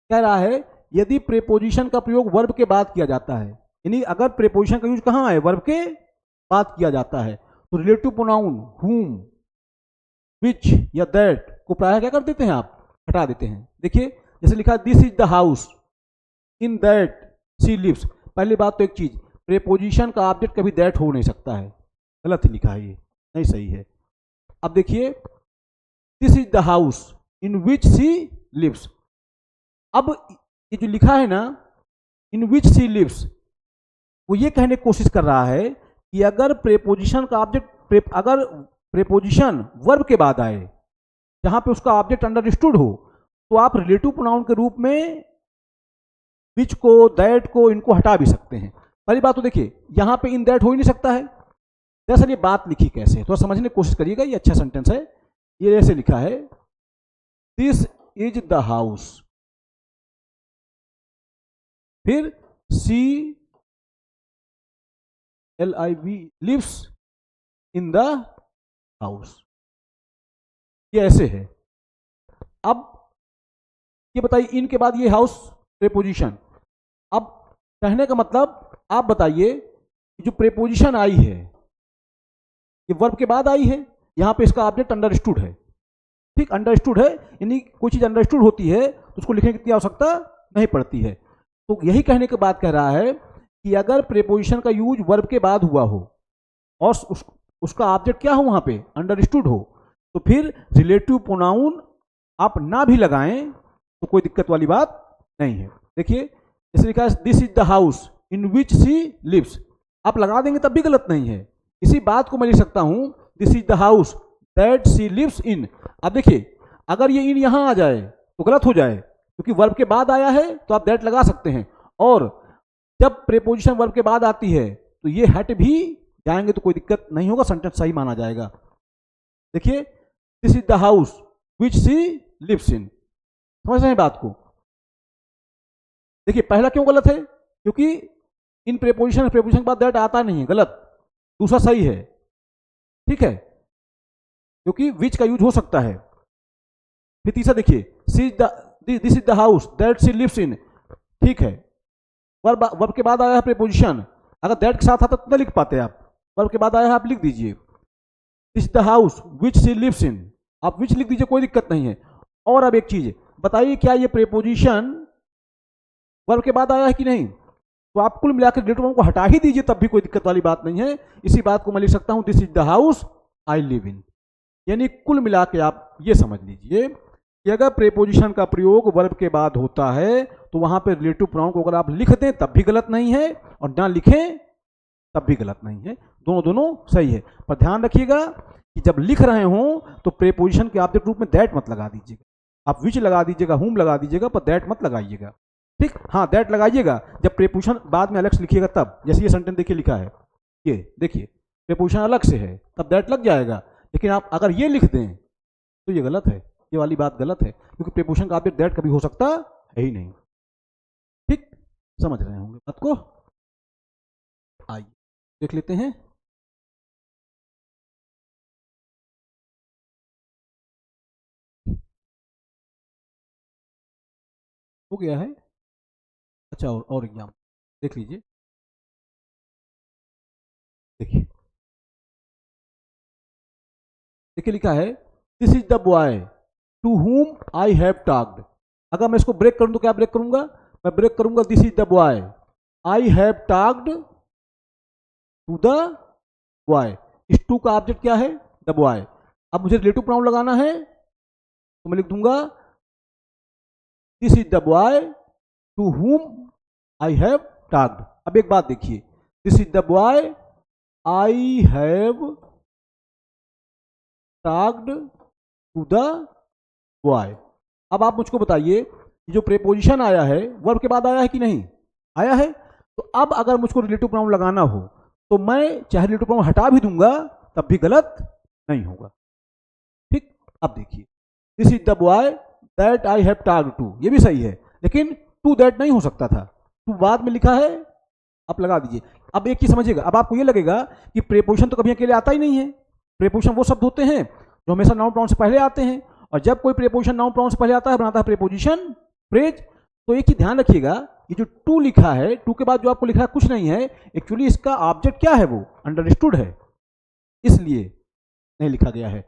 कह रहा है यदि प्रीपोजिशन का प्रयोग वर्ब के बाद किया जाता है, यानी अगर प्रीपोजिशन का यूज कहाँ है, वर्ब के बाद किया जाता है, तो रिलेटिव प्रोनाउन whom, which या that को प्रायः क्या कर देते हैं, आप हटा देते हैं। देखिए जैसे लिखा this is the house in that she lives, पहली बात तो एक चीज, प्रीपोजिशन का ऑब्जेक्ट कभी दैट हो नहीं सकता है, गलत ही लिखा है, ये नहीं सही है। अब देखिए this is the house in which she lives, अब ये जो लिखा है ना इन विच शी लिव्स, वो ये कहने की कोशिश कर रहा है कि अगर प्रीपोजिशन का ऑब्जेक्ट, अगर प्रीपोजिशन वर्ब के बाद आए जहां पे उसका ऑब्जेक्ट अंडरस्टूड हो, तो आप रिलेटिव प्रोनाउन के रूप में विच को, दैट को, इनको हटा भी सकते हैं। पहली बात तो देखिए यहां पे इन दैट हो ही नहीं सकता है, दरअसल ये बात लिखी कैसे है, थोड़ा समझने की कोशिश करिएगा, ये अच्छा सेंटेंस है। ये ऐसे लिखा है दिस इज द हाउस, फिर she LIV lives in the house, ये ऐसे है। अब ये बताइए इन के बाद ये हाउस प्रीपोजिशन, अब कहने का मतलब आप बताइए जो प्रीपोजिशन आई है ये वर्ब के बाद आई है, यहां पे इसका ऑब्जेक्ट अंडरस्टूड है, ठीक, अंडरस्टूड है, यानी कोई चीज अंडरस्टूड होती है तो उसको लिखने की इतनी आवश्यकता नहीं पड़ती है। तो यही कहने के बाद कह रहा है कि अगर प्रीपोजिशन का यूज वर्ब के बाद हुआ हो और उसका ऑब्जेक्ट क्या हो, वहां पे अंडरस्टूड हो, तो फिर रिलेटिव प्रोनाउन आप ना भी लगाएं तो कोई दिक्कत वाली बात नहीं है। देखिए जैसे लिखा है this is the house in which she lives, आप लगा देंगे तब भी गलत नहीं है। इसी बात को मैं लिख सकता हूं this is the house that she lives in. अब देखिए अगर ये इन यहां आ जाए तो गलत हो जाए, क्योंकि वर्ब के बाद आया है तो आप दैट लगा सकते हैं, और जब प्रीपोजिशन वर्ब के बाद आती है तो ये हट भी जाएंगे तो कोई दिक्कत नहीं होगा, सेंटेंस सही माना जाएगा। देखिए this is the house which she lives in, समझ रहे हैं बात को। देखिए पहला क्यों गलत है, क्योंकि इन प्रीपोजिशन के बाद दैट आता नहीं है, गलत। दूसरा सही है, ठीक है, क्योंकि विच का यूज हो सकता है। फिर तीसरा देखिए this is the house that she lives in, ठीक है, वर्ब के बाद आया है प्रीपोजिशन, अगर दैट के साथ आता तो नहीं लिख पाते आप, वर्ब के बाद आया है आप लिख दीजिए। This the house which she lives in, आप विच लिख दीजिए, कोई दिक्कत नहीं है। और अब एक चीज बताइए, क्या ये प्रीपोजिशन वर्ब के बाद आया है कि नहीं? तो आप कुल मिलाकर रिलेटिव फॉर्म को हटा ही दीजिए, तब भी कोई दिक्कत वाली बात नहीं है। इसी बात को मैं लिख सकता हूं, this is the house I live in. यानी कुल मिला के आप ये समझ लीजिए कि अगर प्रीपोजिशन का प्रयोग वर्ब के बाद होता है तो वहां पे रिलेटिव प्रोनाउन को अगर आप लिख दें तब भी गलत नहीं है, और ना लिखें तब भी गलत नहीं है, दोनों दोनों सही है। पर ध्यान रखिएगा कि जब लिख रहे हों तो प्रीपोजिशन के ऑब्जेक्ट रूप में दैट मत लगा दीजिएगा, आप विच लगा दीजिएगा, हुम लगा दीजिएगा, पर दैट मत लगाइएगा, ठीक? हाँ, दैट लगाइएगा जब प्रीपोजिशन बाद में अलग से लिखिएगा तब। जैसे ये सेंटेंस देखिए लिखा है, ये देखिए प्रीपोजिशन अलग से है तब दैट लग जाएगा, लेकिन आप अगर ये लिख दें तो ये गलत है, ये वाली बात गलत है, क्योंकि प्रीपोजिशन का ऑब्जेक्ट दैट कभी हो सकता है ही नहीं, ठीक? समझ रहे होंगे बात को। आइए देख लेते हैं। हो गया है? अच्छा, और एग्जाम देख लीजिए, देखिए देखिए लिखा है, this is the boy to whom I have talked. अगर मैं इसको ब्रेक करूं तो क्या ब्रेक करूंगा? मैं ब्रेक करूंगा, this is the boy I have talked to the boy. इस टू का ऑब्जेक्ट क्या है? The boy. अब मुझे रिलेटिव प्रोनाउन लगाना है तो मैं लिख दूंगा, this is the boy to whom I have talked. अब एक बात देखिए, this is the boy I have talked to the boy. अब आप मुझको बताइए, जो प्रीपोजिशन आया है वर्ब के बाद आया है कि नहीं? आया है। तो अब अगर मुझको रिलेटिव प्रोनाउन लगाना हो तो मैं चाहे रिलेटिव प्रोनाउन हटा भी दूंगा तब भी गलत नहीं होगा, ठीक? अब देखिए, this is the boy that I have talked to, ये भी सही है, लेकिन टू दैट नहीं हो सकता था, टू बाद में लिखा है, आप लगा दीजिए। अब एक चीज समझिएगा, अब आपको ये लगेगा कि प्रीपोजिशन तो कभी अकेले आता ही नहीं है। प्रीपोजिशन वो शब्द होते हैं जो हमेशा नाउन प्रोनाउन से पहले आते हैं, और जब कोई प्रीपोजिशन नाउन प्रोनाउन से पहले आता है बनाता है प्रीपोजिशन फ्रेज। तो एक चीज ध्यान रखिएगा, ये जो टू लिखा है, टू के बाद जो आपको लिखा है कुछ नहीं है, एक्चुअली इसका ऑब्जेक्ट क्या है? वो अंडरस्टूड है, इसलिए नहीं लिखा गया है।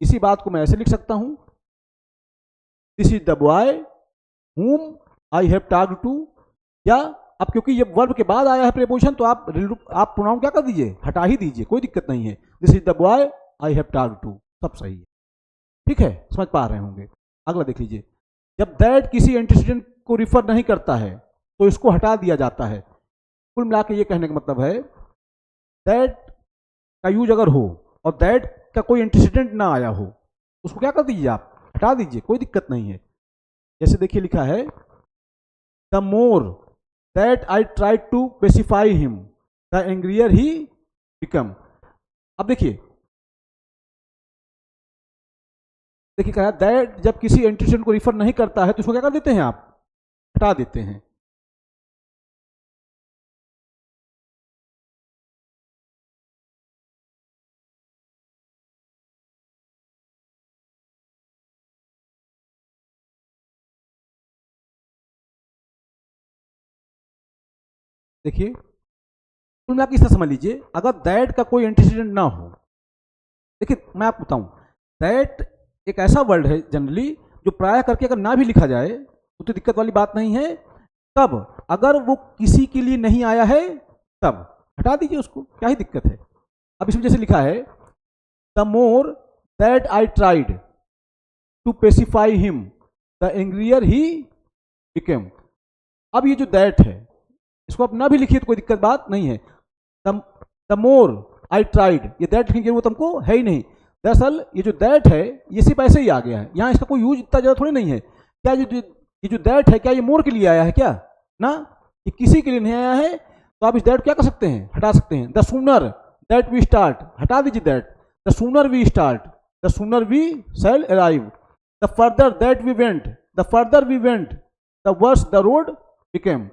इसी बात को मैं ऐसे लिख सकता हूं, this is the boy whom I have talked to. या अब क्योंकि ये वर्ब के बाद आया है प्रीपोजिशन, तो आप प्रोनाउन क्या कर दीजिए? हटा ही दीजिए, कोई दिक्कत नहीं है। This is the boy I have talked to, सब सही है, ठीक है? समझ पा रहे होंगे। अगला देख लीजिए, जब दैट किसी एंटीसीडेंट को रिफर नहीं करता है तो इसको हटा दिया जाता है। कुल मिला के ये कहने का मतलब है, दैट का यूज अगर हो और दैट का कोई एंटीसीडेंट ना आया हो, उसको क्या कर दीजिए? आप हटा दीजिए, कोई दिक्कत नहीं है। जैसे देखिए लिखा है, the more that I try to pacify him the angrier he become. अब देखिए कहा दैट जब किसी एंटीसीडेंट को रिफर नहीं करता है तो उसको क्या कर देते हैं? आप हटा देते हैं। देखिए कुल मिला के इस तरह समझ लीजिए, अगर दैट का कोई एंटीसीडेंट ना हो, देखिए मैं आपको बताऊं, दैट एक ऐसा वर्ड है जनरली जो प्राय करके अगर ना भी लिखा जाए तो दिक्कत वाली बात नहीं है। तब अगर वो किसी के लिए नहीं आया है तब हटा दीजिए उसको, क्या ही दिक्कत है? अब इसमें जैसे लिखा है, the more that I tried to pacify him the angrier he became. अब ये जो दैट है इसको आप ना भी लिखिए तो कोई दिक्कत बात नहीं है। द मोर आई ट्राइड, ये दैट लिखने की जरूरत हमको है ही नहीं। दरअसल ये जो दैट है ये सिर्फ ऐसे ही आ गया है, यहाँ इसका कोई यूज इतना ज़्यादा थोड़ी नहीं है। क्या ये जो दैट है क्या ये मोर के लिए आया है क्या? ना, ये किसी के लिए नहीं आया है। तो आप इस दैट क्या कर सकते हैं? हटा सकते हैं। The sooner that we start, हटा दीजिए that. The sooner we start, the sooner we shall arrive. The further that we went, the further we went the worse the road became.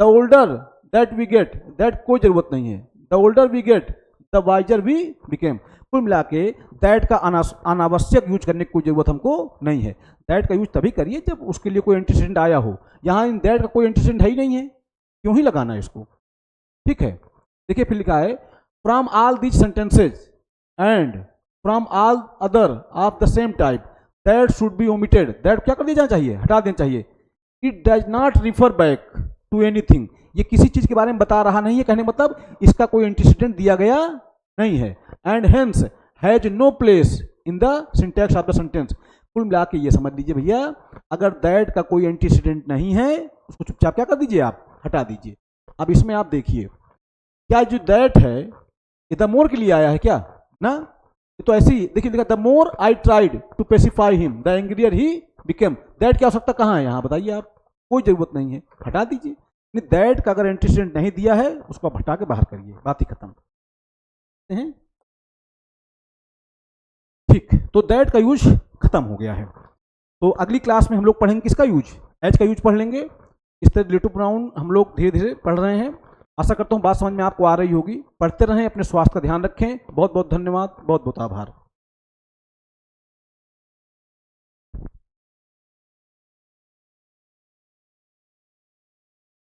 The older that we get, that कोई जरूरत नहीं है। The older we get the wiser we became. कुल मिला के that का अनावश्यक use करने की कोई जरूरत हमको नहीं है। दैट का यूज तभी करिए जब उसके लिए कोई एंटीसीडेंट आया हो। यहाँ इन दैट का कोई एंटीसीडेंट है ही नहीं है, क्यों ही लगाना है इसको? ठीक है, देखिए फिर लिखा है, from all these sentences and from all other of the same type, that should be omitted, that क्या कर दिया जाना चाहिए, हटा देना चाहिए। It does not refer back to anything, ये किसी चीज के बारे में बता रहा नहीं है, कहने मतलब इसका कोई एंटीसीडेंट दिया गया नहीं है। And hence has no place in the syntax of the sentence. कुल मिला के ये समझ लीजिए भैया, अगर दैट का कोई एंटीसीडेंट नहीं है उसको चुपचाप क्या कर दीजिए, आप हटा दीजिए। अब इसमें आप देखिए, क्या जो दैट है ये द मोर के लिए आया है क्या ना, ये तो ऐसे ही देखिए, the more I tried to pacify him the angrier he became, that की आवश्यकता कहाँ है यहाँ बताइए आप, कोई जरूरत नहीं है, हटा दीजिए। दैट का अगर एंटीसीडेंट नहीं दिया है उसको आप हटा के बाहर करिए, बात ही खत्म है। ठीक, तो दैट का यूज खत्म हो गया है। तो अगली क्लास में हम लोग पढ़ेंगे किसका यूज, एज का यूज पढ़ लेंगे। इस तरह रिलेटिव प्रोनाउन हम लोग धीरे धीरे पढ़ रहे हैं। आशा करता हूँ बात समझ में आपको आ रही होगी। पढ़ते रहें, अपने स्वास्थ्य का ध्यान रखें। बहुत बहुत धन्यवाद, बहुत बहुत आभार।